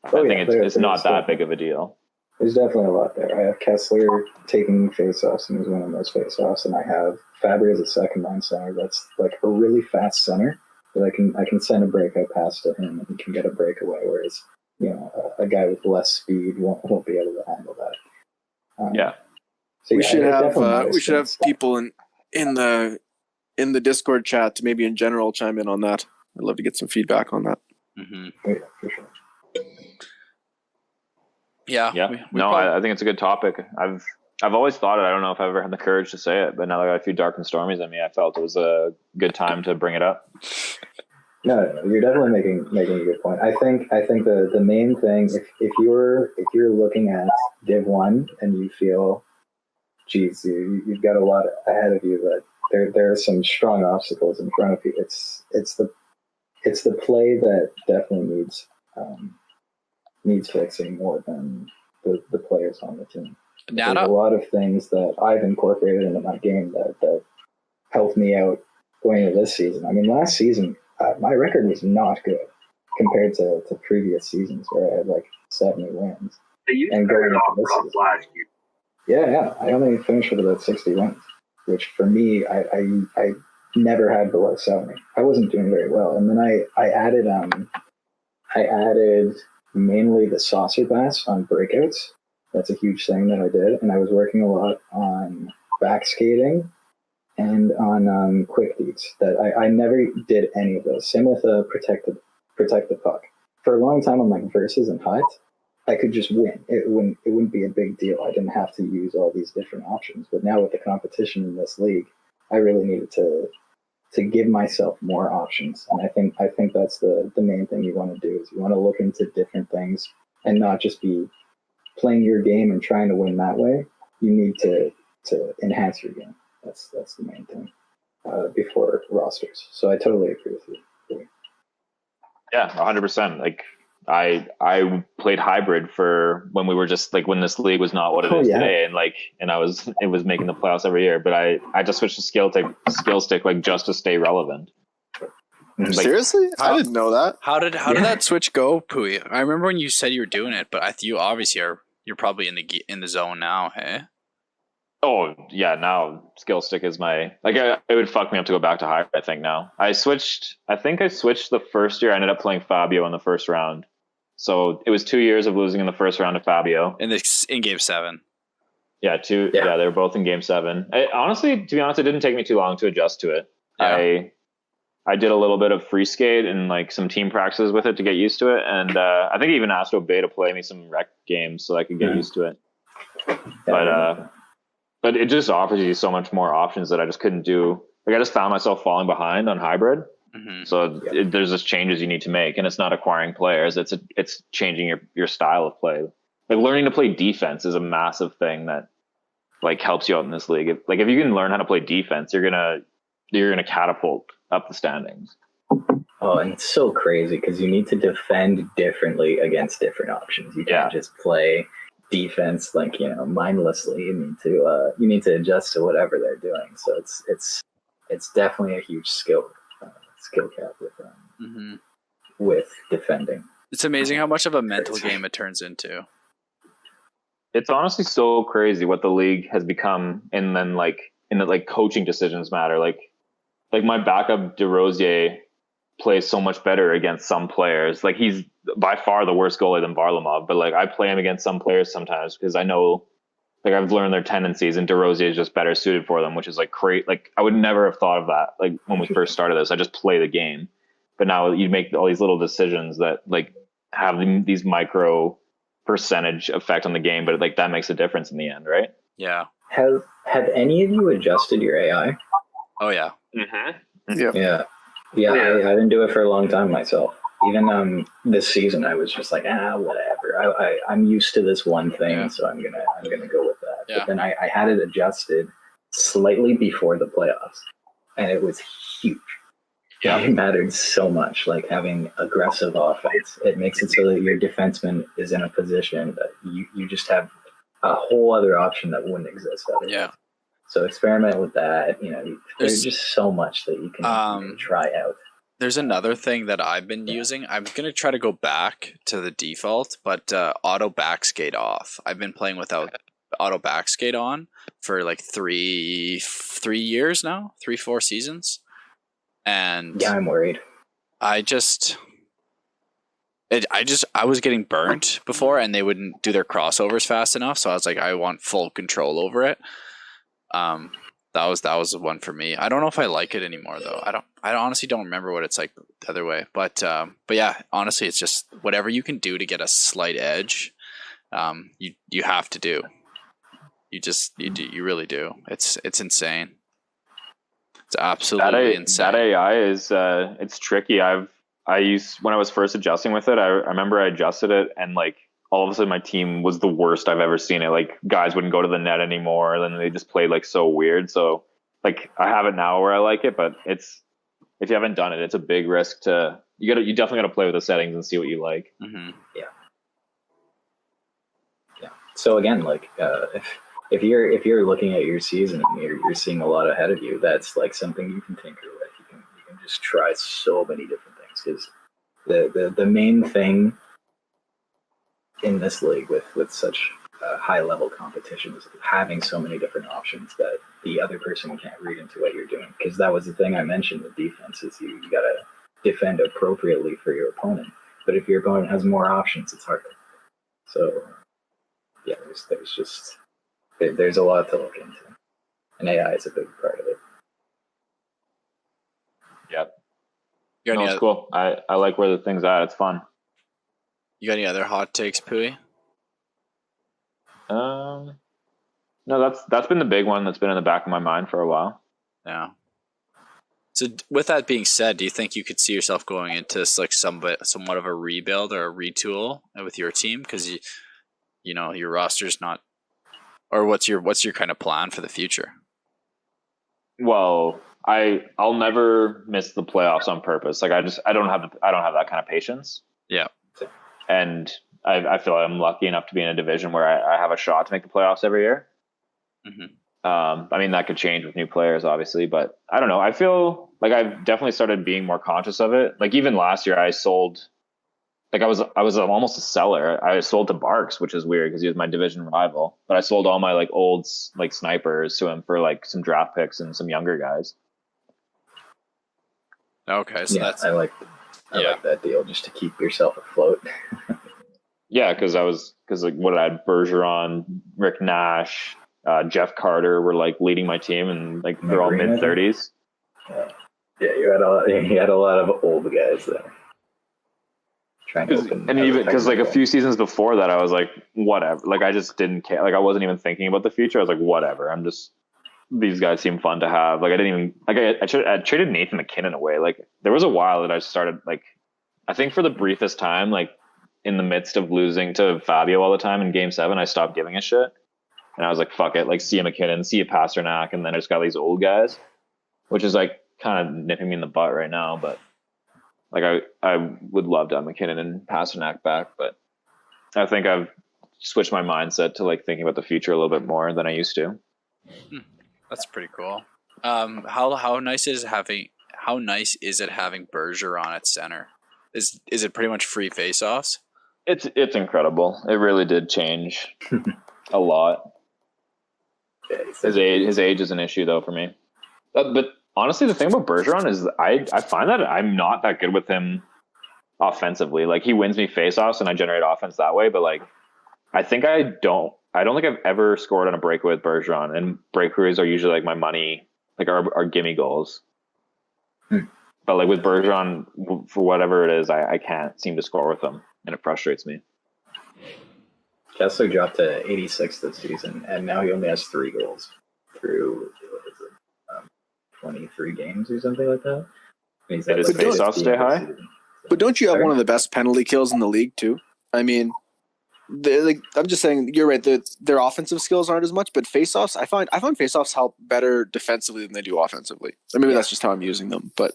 Speaker 3: I think it's not that big of a deal.
Speaker 5: There's definitely a lot there. I have Kessler taking face-offs and he's winning those face-offs, and I have Fabry as a second line center. That's like a really fast center that I can send a breakout pass to him and he can get a breakaway. Whereas, you know, a guy with less speed won't be able to handle that. So
Speaker 2: we should have people in the Discord chat to maybe in general chime in on that. I'd love to get some feedback on that.
Speaker 1: Mm-hmm.
Speaker 5: Yeah, for sure.
Speaker 1: Yeah.
Speaker 3: I think it's a good topic. I've always thought it. I don't know if I've ever had the courage to say it, but now that I got a few dark and stormies in me, I felt it was a good time to bring it up.
Speaker 5: No, you're definitely making a good point. I think the main thing, if you're looking at Div 1 and you feel, geez, you've got a lot ahead of you, but there are some strong obstacles in front of you. It's the play that definitely needs fixing more than the players on the team. There's a lot of things that I've incorporated into my game that helped me out going into this season. I mean, last season, my record was not good compared to previous seasons where I had like 70 wins. And going into this season, last year. Yeah, I only finished with about 60 wins, which for me, I never had below 70. I wasn't doing very well, and then I added mainly the saucer bass on breakouts. That's a huge thing that I did, and I was working a lot on back skating and on quick beats. That I never did any of those. Same with protect the puck. For a long time on like versus and heights, I could just win. It wouldn't be a big deal. I didn't have to use all these different options. But now with the competition in this league, I really needed to give myself more options. And I think that's the main thing you want to do is you want to look into different things and not just be playing your game and trying to win that way. You need to enhance your game. That's the main thing before rosters. So I totally agree with you.
Speaker 3: Yeah, 100%. Like I played hybrid for when we were just like when this league was not what it is today, and it was making the playoffs every year. But I just switched to skill stick like just to stay relevant.
Speaker 2: Like, seriously, I didn't know that.
Speaker 1: How did that switch go, Pui? I remember when you said you were doing it, but you obviously you're probably in the zone now, hey?
Speaker 3: Oh yeah, now skill stick is my it would fuck me up to go back to hybrid. I think now I think I switched the first year. I ended up playing Fabio in the first round. So it was 2 years of losing in the first round to Fabio.
Speaker 1: In game 7.
Speaker 3: Yeah, they were both in game 7. Honestly, to be honest, it didn't take me too long to adjust to it. Yeah. I did a little bit of free skate and like some team practices with it to get used to it. And I think I even asked Obey to play me some rec games so I could get used to it. But it just offers you so much more options that I just couldn't do. Like I just found myself falling behind on hybrid. Mm-hmm. So there's just changes you need to make, and it's not acquiring players. It's changing your style of play. Like learning to play defense is a massive thing that like helps you out in this league. If you can learn how to play defense, you're gonna catapult up the standings.
Speaker 5: Oh, and it's so crazy because you need to defend differently against different options. You can't just play defense like mindlessly. You need to adjust to whatever they're doing. So it's definitely a huge skill cap with defending.
Speaker 1: It's amazing how much of a mental game it turns into.
Speaker 3: It's honestly so crazy what the league has become, and then in the coaching decisions matter. Like my backup DeRosier plays so much better against some players. Like he's by far the worse goalie than Varlamov, but like I play him against some players sometimes because I know like I've learned their tendencies, and DeRosier is just better suited for them, which is like great. Like I would never have thought of that. Like when we first started this, I just play the game, but now you make all these little decisions that like have these micro percentage effect on the game, but like that makes a difference in the end, right?
Speaker 1: Yeah.
Speaker 5: Have any of you adjusted your AI?
Speaker 1: Oh yeah.
Speaker 2: Yeah.
Speaker 5: Yeah. I didn't do it for a long time myself. Even this season, I was just like, whatever. I'm used to this one thing, so I'm gonna go with that.
Speaker 1: Yeah.
Speaker 5: But then I had it adjusted slightly before the playoffs, and it was huge.
Speaker 1: Yeah.
Speaker 5: It mattered so much, like having aggressive offense. It makes it so that your defenseman is in a position that you just have a whole other option that wouldn't exist otherwise.
Speaker 1: Yeah.
Speaker 5: So experiment with that. There's just so much that you can try out.
Speaker 1: There's another thing that I've been using. I'm going to try to go back to the default, but auto backskate off. I've been playing without auto backskate on for like 3 years now, 4 seasons. And
Speaker 5: yeah, I'm worried.
Speaker 1: I was getting burnt before, and they wouldn't do their crossovers fast enough. So I was like, I want full control over it. That was the one for me. I don't know if I like it anymore though. I honestly don't remember what it's like the other way. But yeah, honestly, it's just whatever you can do to get a slight edge. You have to do. You really do. It's insane. It's absolutely insane.
Speaker 3: That AI is it's tricky. When I was first adjusting with it, I remember I adjusted it, and like all of a sudden my team was the worst I've ever seen it. Like guys wouldn't go to the net anymore. Then they just played like so weird. So like I have it now where I like it, but if you haven't done it, it's a big risk you definitely got to play with the settings and see what you like.
Speaker 1: Mm-hmm.
Speaker 5: Yeah. So again, like if you're looking at your season and you're seeing a lot ahead of you, that's like something you can tinker with. You can just try so many different things, because the main thing in this league with such high level competition is having so many different options that the other person can't read into what you're doing. Because that was the thing I mentioned with defense, is you got to defend appropriately for your opponent. But if your opponent has more options, it's harder. So yeah, there's a lot to look into, and AI is a big part of it.
Speaker 3: Yep. It's cool. I like where the thing's at. It's fun.
Speaker 1: You got any other hot takes, Pooey?
Speaker 3: No, that's been the big one that's been in the back of my mind for a while.
Speaker 1: Yeah. So with that being said, do you think you could see yourself going into like somewhat of a rebuild or a retool with your team? Because your roster's not, or what's your kind of plan for the future?
Speaker 3: Well, I'll never miss the playoffs on purpose. Like I don't have that kind of patience.
Speaker 1: Yeah.
Speaker 3: And I feel like I'm lucky enough to be in a division where I have a shot to make the playoffs every year.
Speaker 1: Mm-hmm.
Speaker 3: I mean, that could change with new players, obviously, but I don't know. I feel like I've definitely started being more conscious of it. Like even last year, I sold. Like I was almost a seller. I sold to Barcs, which is weird because he was my division rival. But I sold all my like old like snipers to him for like some draft picks and some younger guys.
Speaker 1: Okay, so
Speaker 5: I like that deal just to keep yourself afloat.
Speaker 3: Yeah, because like what I had Bergeron, Rick Nash, Jeff Carter were like leading my team, and like they're all mid-30s.
Speaker 5: Yeah, you had a lot of old guys there.
Speaker 3: And even because like a few seasons before that, I was like, whatever. Like I just didn't care. Like I wasn't even thinking about the future. I was like, whatever. These guys seem fun to have. Like I didn't even like I traded Nathan McKinnon away. Like there was a while that I started like, I think for the briefest time, like in the midst of losing to Fabio all the time in Game 7, I stopped giving a shit, and I was like, fuck it. Like see a McKinnon, see a Pasternak, and then I just got these old guys, which is like kind of nipping me in the butt right now, but. Like I would love to have McKinnon and Pasternak back, but I think I've switched my mindset to like thinking about the future a little bit more than I used to.
Speaker 1: That's pretty cool. How nice is it having Bergeron at center? Is it pretty much free faceoffs?
Speaker 3: It's incredible. It really did change a lot. His age is an issue though for me, but. Honestly, the thing about Bergeron is I find that I'm not that good with him offensively. Like he wins me faceoffs and I generate offense that way, but like I think I don't think I've ever scored on a breakaway with Bergeron, and breakaways are usually like my money, like our gimme goals. But like with Bergeron, for whatever it is, I can't seem to score with him, and it frustrates me.
Speaker 5: Kessler dropped to 86 this season, and now he only has 3 goals through 23 games or something like that.
Speaker 3: Does faceoff stay high?
Speaker 2: But don't you have one of the best penalty kills in the league too? I mean, I'm just saying, you're right. Their offensive skills aren't as much, but faceoffs, I find faceoffs help better defensively than they do offensively. Or maybe that's just how I'm using them. But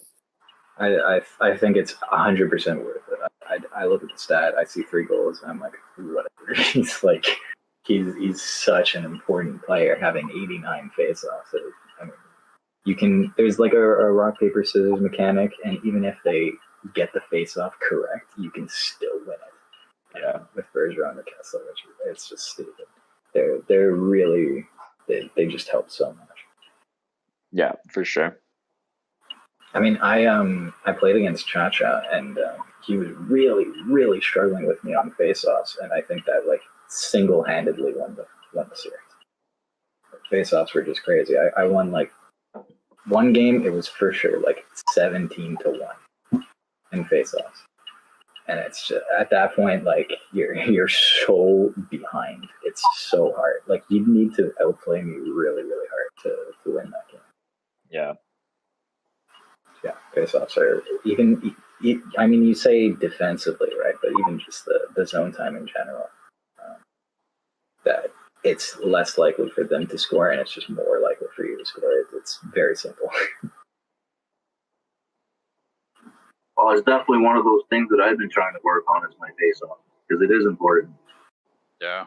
Speaker 5: I think it's 100% worth it. I look at the stat, I see 3 goals, and I'm like, whatever. He's like, he's such an important player, having 89 faceoffs. I mean, you can. There's like a rock paper scissors mechanic, and even if they get the faceoff correct, you can still win it. Yeah, with Bergeron or Kessler, which it's just stupid. They're really they just help so much.
Speaker 3: Yeah, for sure.
Speaker 5: I mean, I played against Cha-Cha, and he was really, really struggling with me on faceoffs, and I think that like single-handedly won the series. Faceoffs were just crazy. I won like one game. It was for sure like 17-1 in faceoffs. And it's just, at that point, like you're so behind. It's so hard. Like you need to outplay me really, really hard to win that game.
Speaker 3: Yeah.
Speaker 5: Yeah, faceoffs are even. I mean, you say defensively, right? But even just the zone time in general, that it's less likely for them to score, and it's just more likely for you to score. It's very simple.
Speaker 4: Well, it's definitely one of those things that I've been trying to work on is my face-off, because it is important.
Speaker 1: Yeah.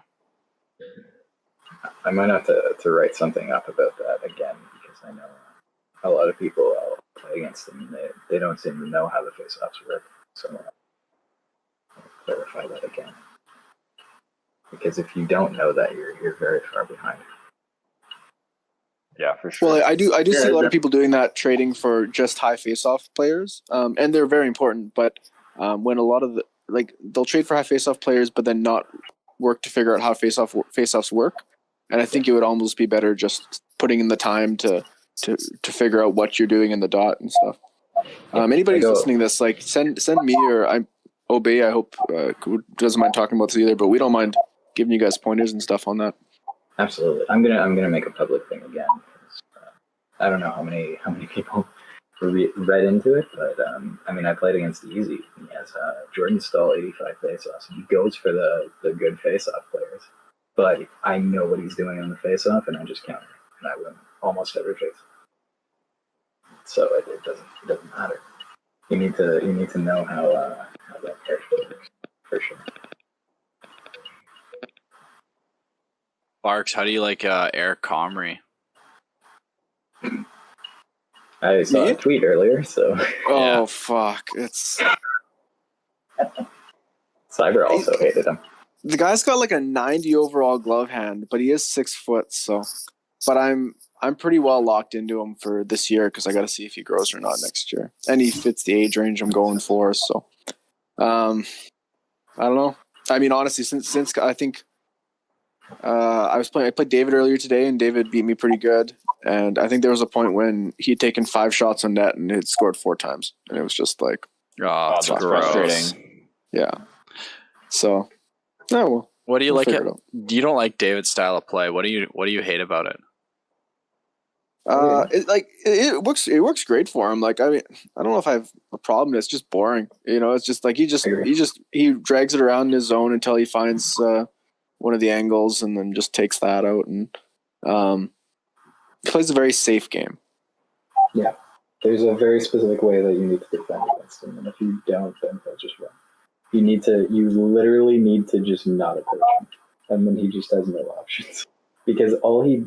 Speaker 5: I might have to write something up about that again, because I know a lot of people play against them, and they don't seem to know how the face-offs work. So I'll clarify that again. Because if you don't know that, you're very far behind.
Speaker 3: Yeah, for sure.
Speaker 2: Well, I do see a lot of people doing that, trading for just high face-off players, and they're very important. But when a lot of they'll trade for high face-off players, but then not work to figure out how face-offs work. And I think it would almost be better just putting in the time to figure out what you're doing in the dot and stuff. Anybody who's listening to this, like send me or Obey. I hope doesn't mind talking about this either, but we don't mind giving you guys pointers and stuff on that.
Speaker 5: Absolutely, I'm gonna make a public thing again. I don't know how many people read into it, but I mean, I played against Easy. He has Jordan Stahl 85 faceoffs, and he goes for the good faceoff players. But I know what he's doing on the faceoff, and I just counter, and I win almost every face. So it doesn't matter. You need to know how that character works for sure.
Speaker 1: Barcs, how do you like Eric Comrie?
Speaker 5: I saw a tweet earlier, so.
Speaker 2: Oh, fuck. It's.
Speaker 5: Cyber also hated him.
Speaker 2: The guy's got like a 90 overall glove hand, but he is 6 foot, so. But I'm pretty well locked into him for this year because I got to see if he grows or not next year. And he fits the age range I'm going for, so. I don't know. I mean, honestly, since I think. I played David earlier today, and David beat me pretty good. And I think there was a point when he'd taken 5 shots on net and had scored 4 times, and it was just like,
Speaker 1: that's frustrating.
Speaker 2: Yeah. So, well,
Speaker 1: what do you like? You don't like David's style of play. What do you hate about it?
Speaker 2: It works great for him. Like, I mean, I don't know if I have a problem. It's just boring. You know, it's just like he drags it around in his zone until he finds one of the angles and then just takes that out and plays a very safe game.
Speaker 5: Yeah. There's a very specific way that you need to defend against him, and if you don't, then he'll just run. You literally need to just not approach him, and then he just has no options. Because all he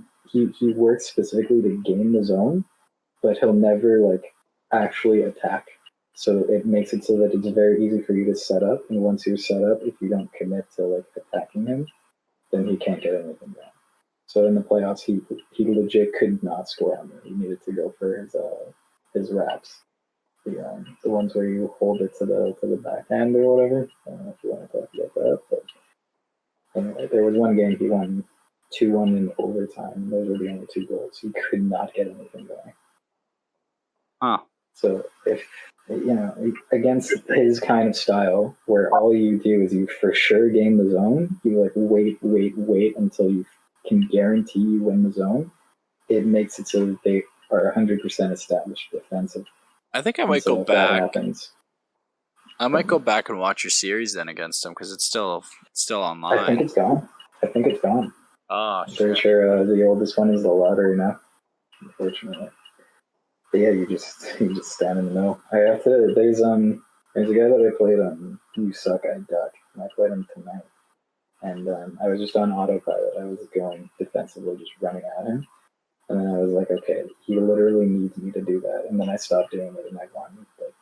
Speaker 5: works specifically to gain the zone, but he'll never like actually attack. So it makes it so that it's very easy for you to set up, and once you're set up, if you don't commit to like attacking him, then he can't get anything done. So in the playoffs, he legit could not score on me. He needed to go for his wraps, the ones where you hold it to the backhand or whatever. I don't know if you want to talk about that, but anyway, there was one game he won 2-1 in overtime. Those were the only 2 goals. He could not get anything going.
Speaker 1: Huh.
Speaker 5: So if against his kind of style, where all you do is you for sure game the zone, you like wait until you can guarantee you win the zone. It makes it so that they are 100% established defensive.
Speaker 1: I think I
Speaker 5: And
Speaker 1: might
Speaker 5: so
Speaker 1: go
Speaker 5: if that
Speaker 1: back.
Speaker 5: happens,
Speaker 1: I might go back and watch your series then against them because it's still online.
Speaker 5: I think it's gone.
Speaker 1: Oh,
Speaker 5: I'm pretty sure the oldest one is the lottery now, unfortunately. But yeah, you just stand in the middle. I have to. There's a guy that I played on You Suck, I Duck, and I played him tonight. And I was just on autopilot. I was going defensively, just running at him. And then I was like, okay, he literally needs me to do that. And then I stopped doing it, and I won like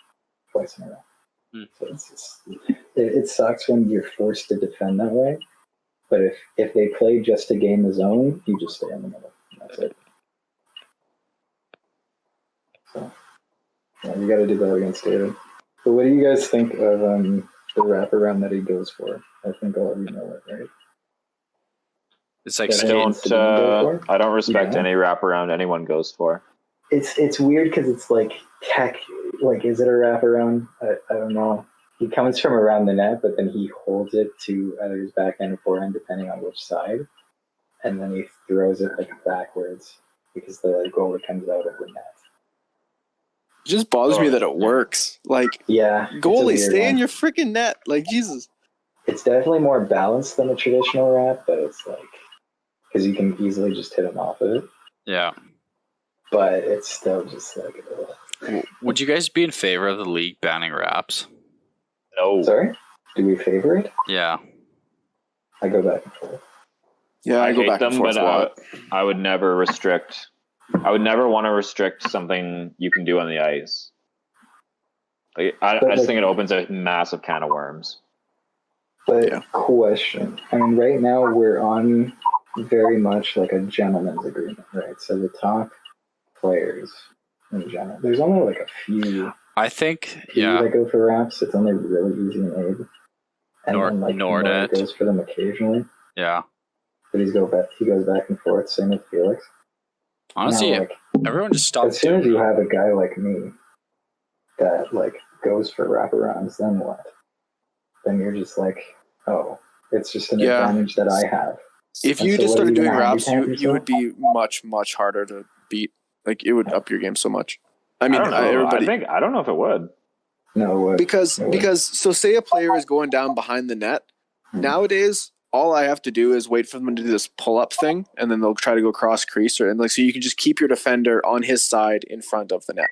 Speaker 5: twice in a row. So it sucks when you're forced to defend that way. But if they play just a game of zone, you just stay in the middle. That's it. So yeah, you got to do that against David. But what do you guys think of the wraparound that he goes for? I think all of you know it, right?
Speaker 1: It's like
Speaker 3: I don't respect any wraparound anyone goes for.
Speaker 5: It's weird because it's like is it a wraparound? I don't know. He comes from around the net, but then he holds it to either his backhand or forehand, depending on which side, and then he throws it like backwards because the goalie comes out of the net.
Speaker 2: It just bothers me that it works. Like, goalie, stay in your freaking net. Like, Jesus.
Speaker 5: It's definitely more balanced than a traditional wrap, but it's like because you can easily just hit him off of it.
Speaker 1: Yeah.
Speaker 5: But it's still just like.
Speaker 1: Would you guys be in favor of the league banning wraps?
Speaker 3: No.
Speaker 5: Sorry? Do we favor it?
Speaker 1: Yeah.
Speaker 5: I go back and forth.
Speaker 2: Yeah, I go back and forth a lot.
Speaker 3: I would never restrict. I would never want to restrict something you can do on the ice. Like, I just think it opens a massive can of worms.
Speaker 5: But question. I mean, right now we're on very much like a gentleman's agreement, right? So the top players in general, there's only like a few.
Speaker 1: I think,
Speaker 5: that go for wraps. It's only really easy and Abe. And then like Nord goes for them occasionally.
Speaker 1: Yeah.
Speaker 5: But he goes back and forth. Same with Felix.
Speaker 1: Honestly,
Speaker 5: now,
Speaker 1: everyone just stopped.
Speaker 5: As soon as you have a guy like me that like goes for wraparounds, then what? Then you're just like, oh, it's just an advantage that I have.
Speaker 2: If you just started doing wraps, you would be much, much harder to beat. Like, it would up your game so much. I mean, everybody.
Speaker 3: I don't know if it would.
Speaker 5: No, it would.
Speaker 2: Because so say a player is going down behind the net. Nowadays, all I have to do is wait for them to do this pull-up thing, and then they'll try to go cross crease, so you can just keep your defender on his side in front of the net.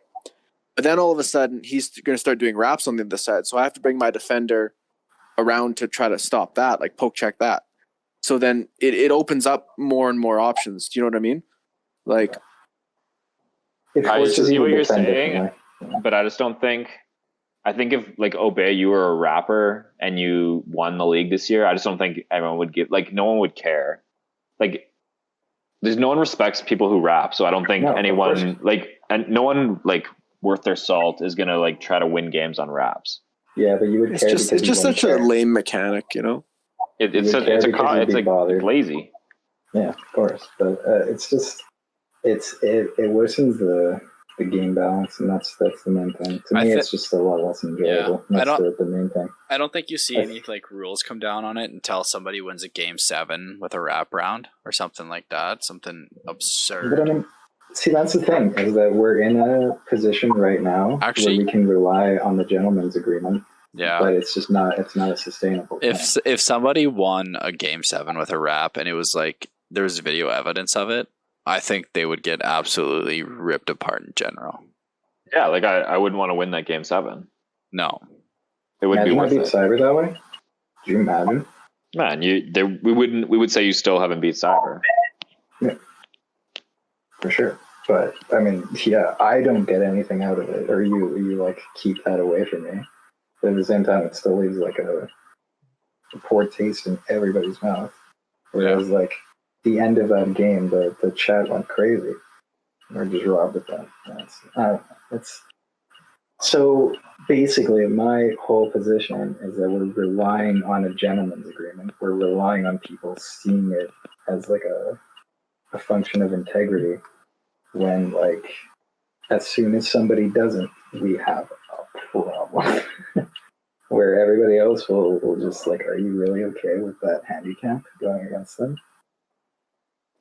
Speaker 2: But then all of a sudden, he's going to start doing wraps on the other side, so I have to bring my defender around to try to stop that, like poke check that. So then it opens up more and more options. Do you know what I mean? Like,
Speaker 3: I see what you're saying, but I just don't think. I think if like Obey, you were a rapper and you won the league this year, I just don't think everyone would no one would care. Like, there's no one respects people who rap, so I don't think anyone and no one worth their salt is gonna try to win games on raps.
Speaker 5: Yeah, but you would care.
Speaker 2: It's just such a lame mechanic, you know.
Speaker 3: It's lazy.
Speaker 5: Yeah, of course, but it's just it worsens the game balance, and that's the main thing. To me, it's just a lot less enjoyable.
Speaker 1: Yeah,
Speaker 5: that's the main thing.
Speaker 1: I don't think you see any rules come down on it until somebody wins a game 7 with a wrap round or something like that. Something absurd.
Speaker 5: But I mean, see, that's the thing, is that we're in a position right now where we can rely on the gentleman's agreement.
Speaker 1: Yeah,
Speaker 5: but it's just not. It's not a sustainable thing.
Speaker 1: If somebody won a game 7 with a wrap and it was there was video evidence of it, I think they would get absolutely ripped apart in general.
Speaker 3: Yeah, I wouldn't want to win that game 7.
Speaker 1: No,
Speaker 5: it would be worth it. Cyber that way? Do you imagine?
Speaker 3: Man, we would say you still haven't beat Cyber.
Speaker 5: Yeah, for sure. But I mean, yeah, I don't get anything out of it, or you keep that away from me. But at the same time, it still leaves a poor taste in everybody's mouth. Whereas the end of that game, the chat went crazy. Or just robbed at that. So basically, my whole position is that we're relying on a gentleman's agreement. We're relying on people seeing it as a function of integrity. When as soon as somebody doesn't, we have a problem. Where everybody else will just are you really okay with that handicap going against them?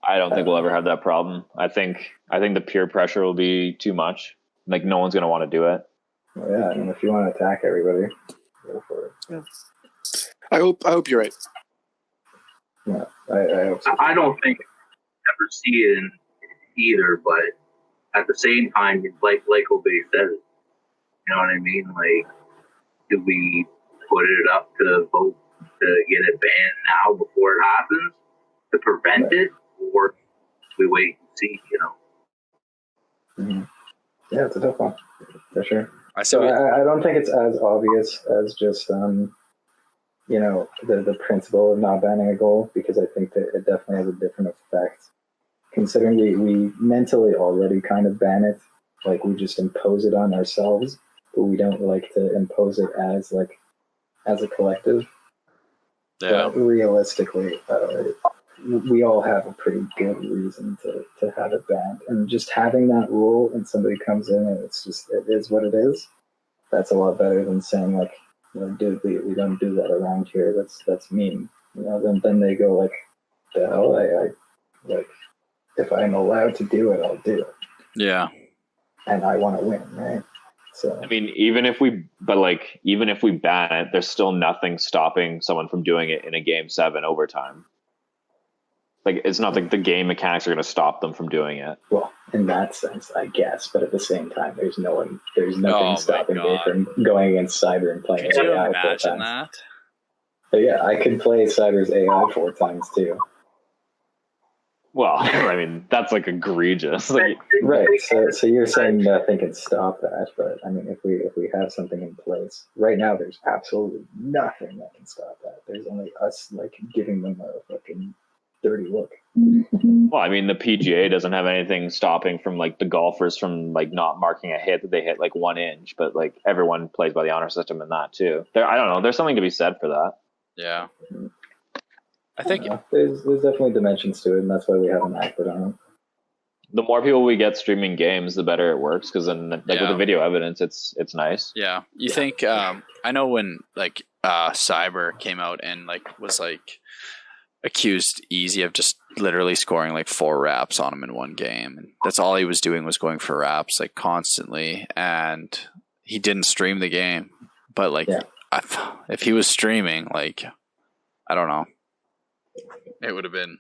Speaker 3: I don't think we'll ever have that problem. I think the peer pressure will be too much. Like, no one's going to want to do it.
Speaker 5: Well, yeah, I mean, if you want to attack everybody, go for it.
Speaker 2: Yeah. I hope you're right.
Speaker 5: Yeah, I hope so.
Speaker 4: I don't think I ever see it in either, but at the same time, like Obey says, you know what I mean? Like, do we put it up to vote to get it banned now before it happens to prevent it, or we wait and see? You know?
Speaker 5: Mm-hmm. Yeah, it's a tough one for sure.
Speaker 1: I
Speaker 5: don't think it's as obvious as just the principle of not banning a goal, because I think that it definitely has a different effect. Considering we mentally already kind of ban it, like we just impose it on ourselves, but we don't like to impose it as a collective.
Speaker 1: Yeah.
Speaker 5: But realistically, we all have a pretty good reason to have it banned, and just having that rule and somebody comes in and it is what it is. That's a lot better than saying like, dude, we don't do that around here. That's mean. Then they go like, the hell, I like, if I'm allowed to do it, I'll do it.
Speaker 1: Yeah.
Speaker 5: And I want to win, right? So
Speaker 3: I mean, even if we ban it, there's still nothing stopping someone from doing it in a Game 7 overtime. Like, it's not like the game mechanics are going to stop them from doing it.
Speaker 5: Well, in that sense, I guess, but at the same time, there's nothing stopping me from going against Cyber and playing
Speaker 1: Could you
Speaker 5: AI
Speaker 1: imagine
Speaker 5: 4 times.
Speaker 1: that?
Speaker 5: But yeah, I could play Cyber's AI 4 times too.
Speaker 3: Well, I mean, that's like egregious. Like,
Speaker 5: Right. So you're saying nothing can stop that, but I mean, if we have something in place right now, there's absolutely nothing that can stop that. There's only us like giving them a fucking dirty look.
Speaker 3: well, I mean, the PGA doesn't have anything stopping from like the golfers from like not marking a hit that they hit like 1 inch, but like everyone plays by the honor system in that too. I don't know. There's something to be said for that.
Speaker 1: Yeah. I think
Speaker 5: there's definitely dimensions to it, and that's why we haven't acted on it.
Speaker 3: The more people we get streaming games, the better it works. Because then, like with the video evidence, it's nice.
Speaker 1: Yeah. You think? I know when like Cyber came out and like was like accused Easy of just literally scoring like 4 wraps on him in one game, and that's all he was doing was going for wraps like constantly, and he didn't stream the game. But like, if he was streaming, like, I don't know. It would have been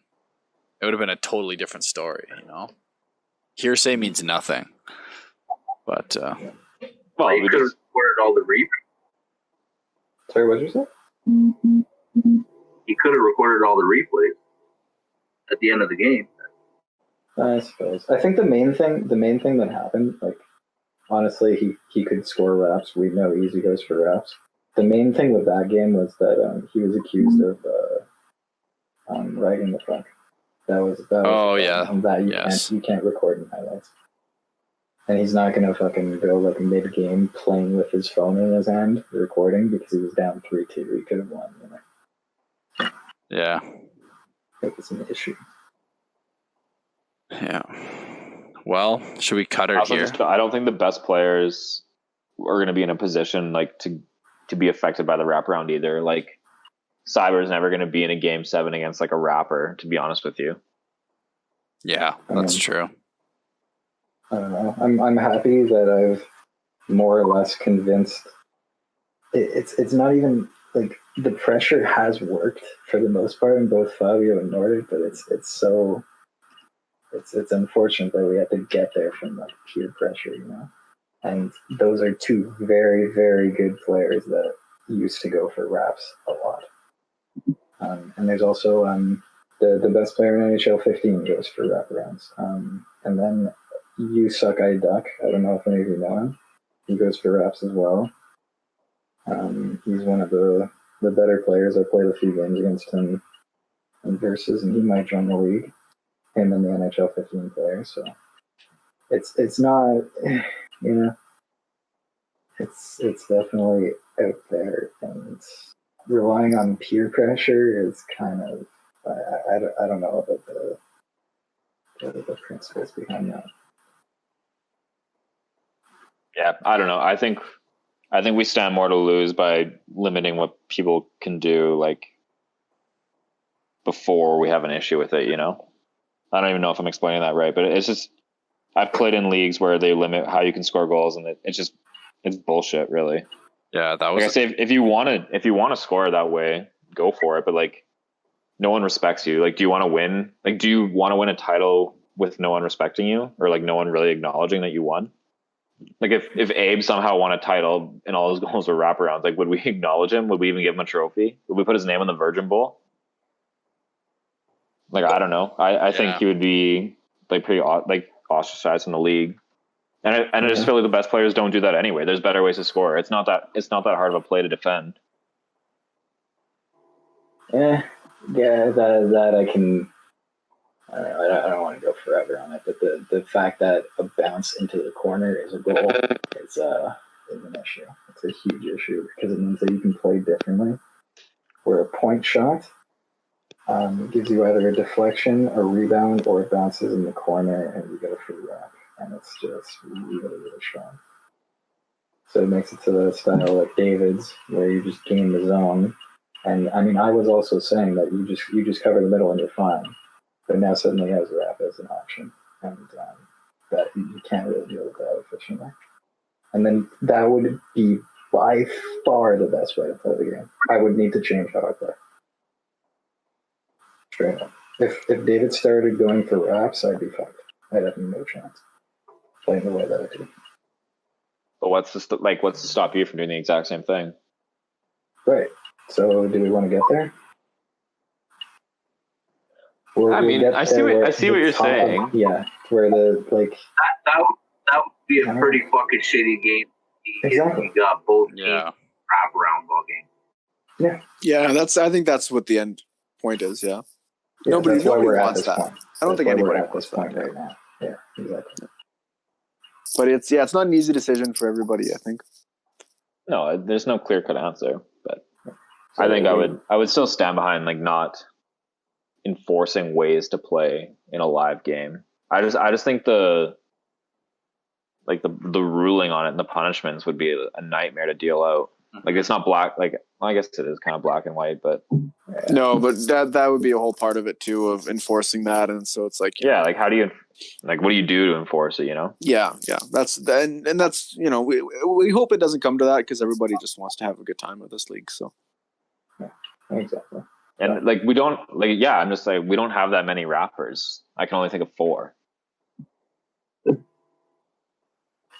Speaker 1: a totally different story, Hearsay means nothing, but
Speaker 4: well, he could have recorded all the replays.
Speaker 5: Sorry, what did you say?
Speaker 4: He could have recorded all the replays at the end of the game.
Speaker 5: I suppose. I think the main thing that happened, like, honestly, he could score wraps. We know Easy goes for wraps. The main thing with that game was that he was accused of riding the front. That was that you can't record in highlights. And he's not gonna fucking go like mid-game playing with his phone in his hand recording because he was down 3-2. He could have won.
Speaker 1: Yeah,
Speaker 5: it was an issue.
Speaker 1: Yeah. Well, should we cut her here?
Speaker 3: I don't think the best players are going to be in a position like to be affected by the wraparound either. Like, Cyber is never going to be in a Game 7 against like a rapper, to be honest with you.
Speaker 1: Yeah, that's true.
Speaker 5: I don't know. I'm happy that I've more or less convinced. It's not even like the pressure has worked for the most part in both Fabio and Nordic, but it's unfortunate that we have to get there from like peer pressure, And those are 2 very, very good players that used to go for wraps a lot. And there's also the best player in NHL 15 goes for wraparounds. And then You Suck, I Duck. I don't know if any of you know him. He goes for wraps as well. He's one of the better players. I played a few games against him in Versus, and he might join the league. Him and the NHL 15 player. So it's not, it's definitely out there, and relying on peer pressure is kind of, I don't know about the principles behind that.
Speaker 3: Yeah, I don't know. I think we stand more to lose by limiting what people can do, like, before we have an issue with it, I don't even know if I'm explaining that right, but it's just I've played in leagues where they limit how you can score goals, and it's bullshit, really.
Speaker 1: Yeah, that was.
Speaker 3: Like I say, if you want to score that way, go for it. But like, no one respects you. Like, do you want to win? Like, do you want to win a title with no one respecting you, or like no one really acknowledging that you won? Like, if Abe somehow won a title and all his goals were wraparounds, like, would we acknowledge him? Would we even give him a trophy? Would we put his name on the Virgin Bowl? Like, I don't know. I think he would be like pretty like ostracized in the league. And I just feel like the best players don't do that anyway. There's better ways to score. It's not that hard of a play to defend.
Speaker 5: Yeah, that I can. I don't want to go forever on it, but the fact that a bounce into the corner is a goal is an issue. It's a huge issue because it means that you can play differently. Where a point shot gives you either a deflection, a rebound, or it bounces in the corner and you get a free wrap. And it's just really, really strong. So it makes it to the style like David's, where you just gain the zone. And I mean, I was also saying that you just cover the middle and you're fine. But now suddenly has wrap as an option, and that you can't really deal with that efficiently. And then that would be by far the best way to play the game. I would need to change how I play. Straight up. If David started going for wraps, I'd be fucked. I'd have no chance playing the way that I do.
Speaker 3: But what's to stop you from doing the exact same thing?
Speaker 5: Right. So do we want to get there?
Speaker 3: I mean, I see what you're saying.
Speaker 5: Yeah, where the like
Speaker 4: that would be a pretty fucking shitty game.
Speaker 5: Exactly.
Speaker 4: You got both teams wrap around ball game.
Speaker 2: Yeah. I think that's what the end point is. Yeah. Nobody wants that.
Speaker 5: Point.
Speaker 2: I don't think anybody
Speaker 5: wants
Speaker 2: wants
Speaker 5: that point right now. Yeah, exactly.
Speaker 2: But it's not an easy decision for everybody, I think.
Speaker 3: No, there's no clear cut answer, but so I think I would still stand behind like not enforcing ways to play in a live game. I just think the ruling on it and the punishments would be a nightmare to deal out. Like it's not black. Like well, I guess it is kind of black and white, but
Speaker 2: no, but that would be a whole part of it too of enforcing that, and so it's like
Speaker 3: like how do you like what do you do to enforce it? You know?
Speaker 2: Yeah. That's and that's we hope it doesn't come to that because everybody just wants to have a good time with this league. So
Speaker 5: yeah, exactly.
Speaker 3: And like we don't I'm just like we don't have that many rappers. I can only think of 4.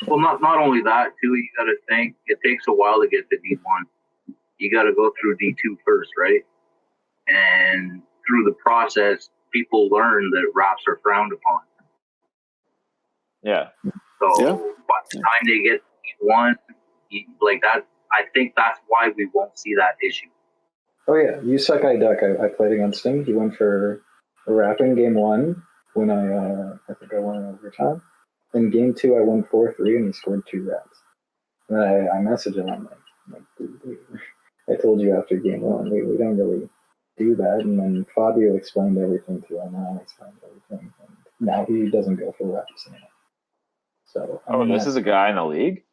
Speaker 4: Well, not only that too. You got to think it takes a while to get to D1. You got to go through D2 first, right? And through the process, people learn that raps are frowned upon.
Speaker 3: Yeah.
Speaker 4: So by the time they get D1, like that, I think that's why we won't see that issue.
Speaker 5: Oh yeah, you suck I duck. I played against him. He went for a rap in game 1 when I think I won in overtime. In game 2, I won 4-3 and he scored 2 raps. And then I messaged him. I'm like, dude, I told you after game 1, we don't really do that. And then Fabio explained everything to him, and I explained everything. And now he doesn't go for raps anymore. So
Speaker 3: this is a guy in the league?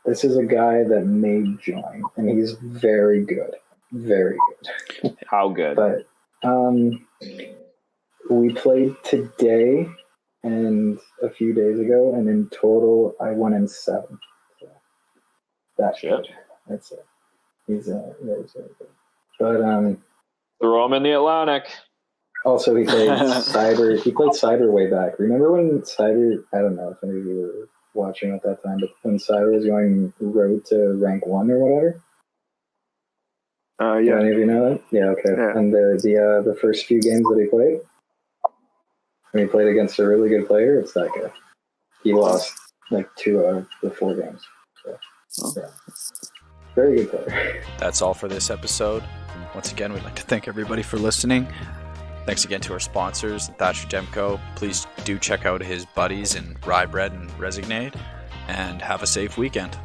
Speaker 5: This is a guy that may join, and he's very good. Very good.
Speaker 3: How good?
Speaker 5: But we played today and a few days ago, and in total, I won in 7. So that's good. That's it. He's very good. But
Speaker 3: throw him in the Atlantic.
Speaker 5: Also, he played Cyber. He played Cyber way back. Remember when Cyber? I don't know if any of you were watching at that time, but when Cyber was going road to rank 1 or whatever.
Speaker 2: Yeah.
Speaker 5: Do any of you know that? Yeah. Okay.
Speaker 2: Yeah.
Speaker 5: And the first few games that he played, when he played against a really good player, it's that guy. He lost like 2 out of the 4 games. So, yeah. Very good player.
Speaker 1: That's all for this episode. Once again, we'd like to thank everybody for listening. Thanks again to our sponsors, Thatcher Demko. Please do check out his buddies in Rye Bread and Resignade, and have a safe weekend.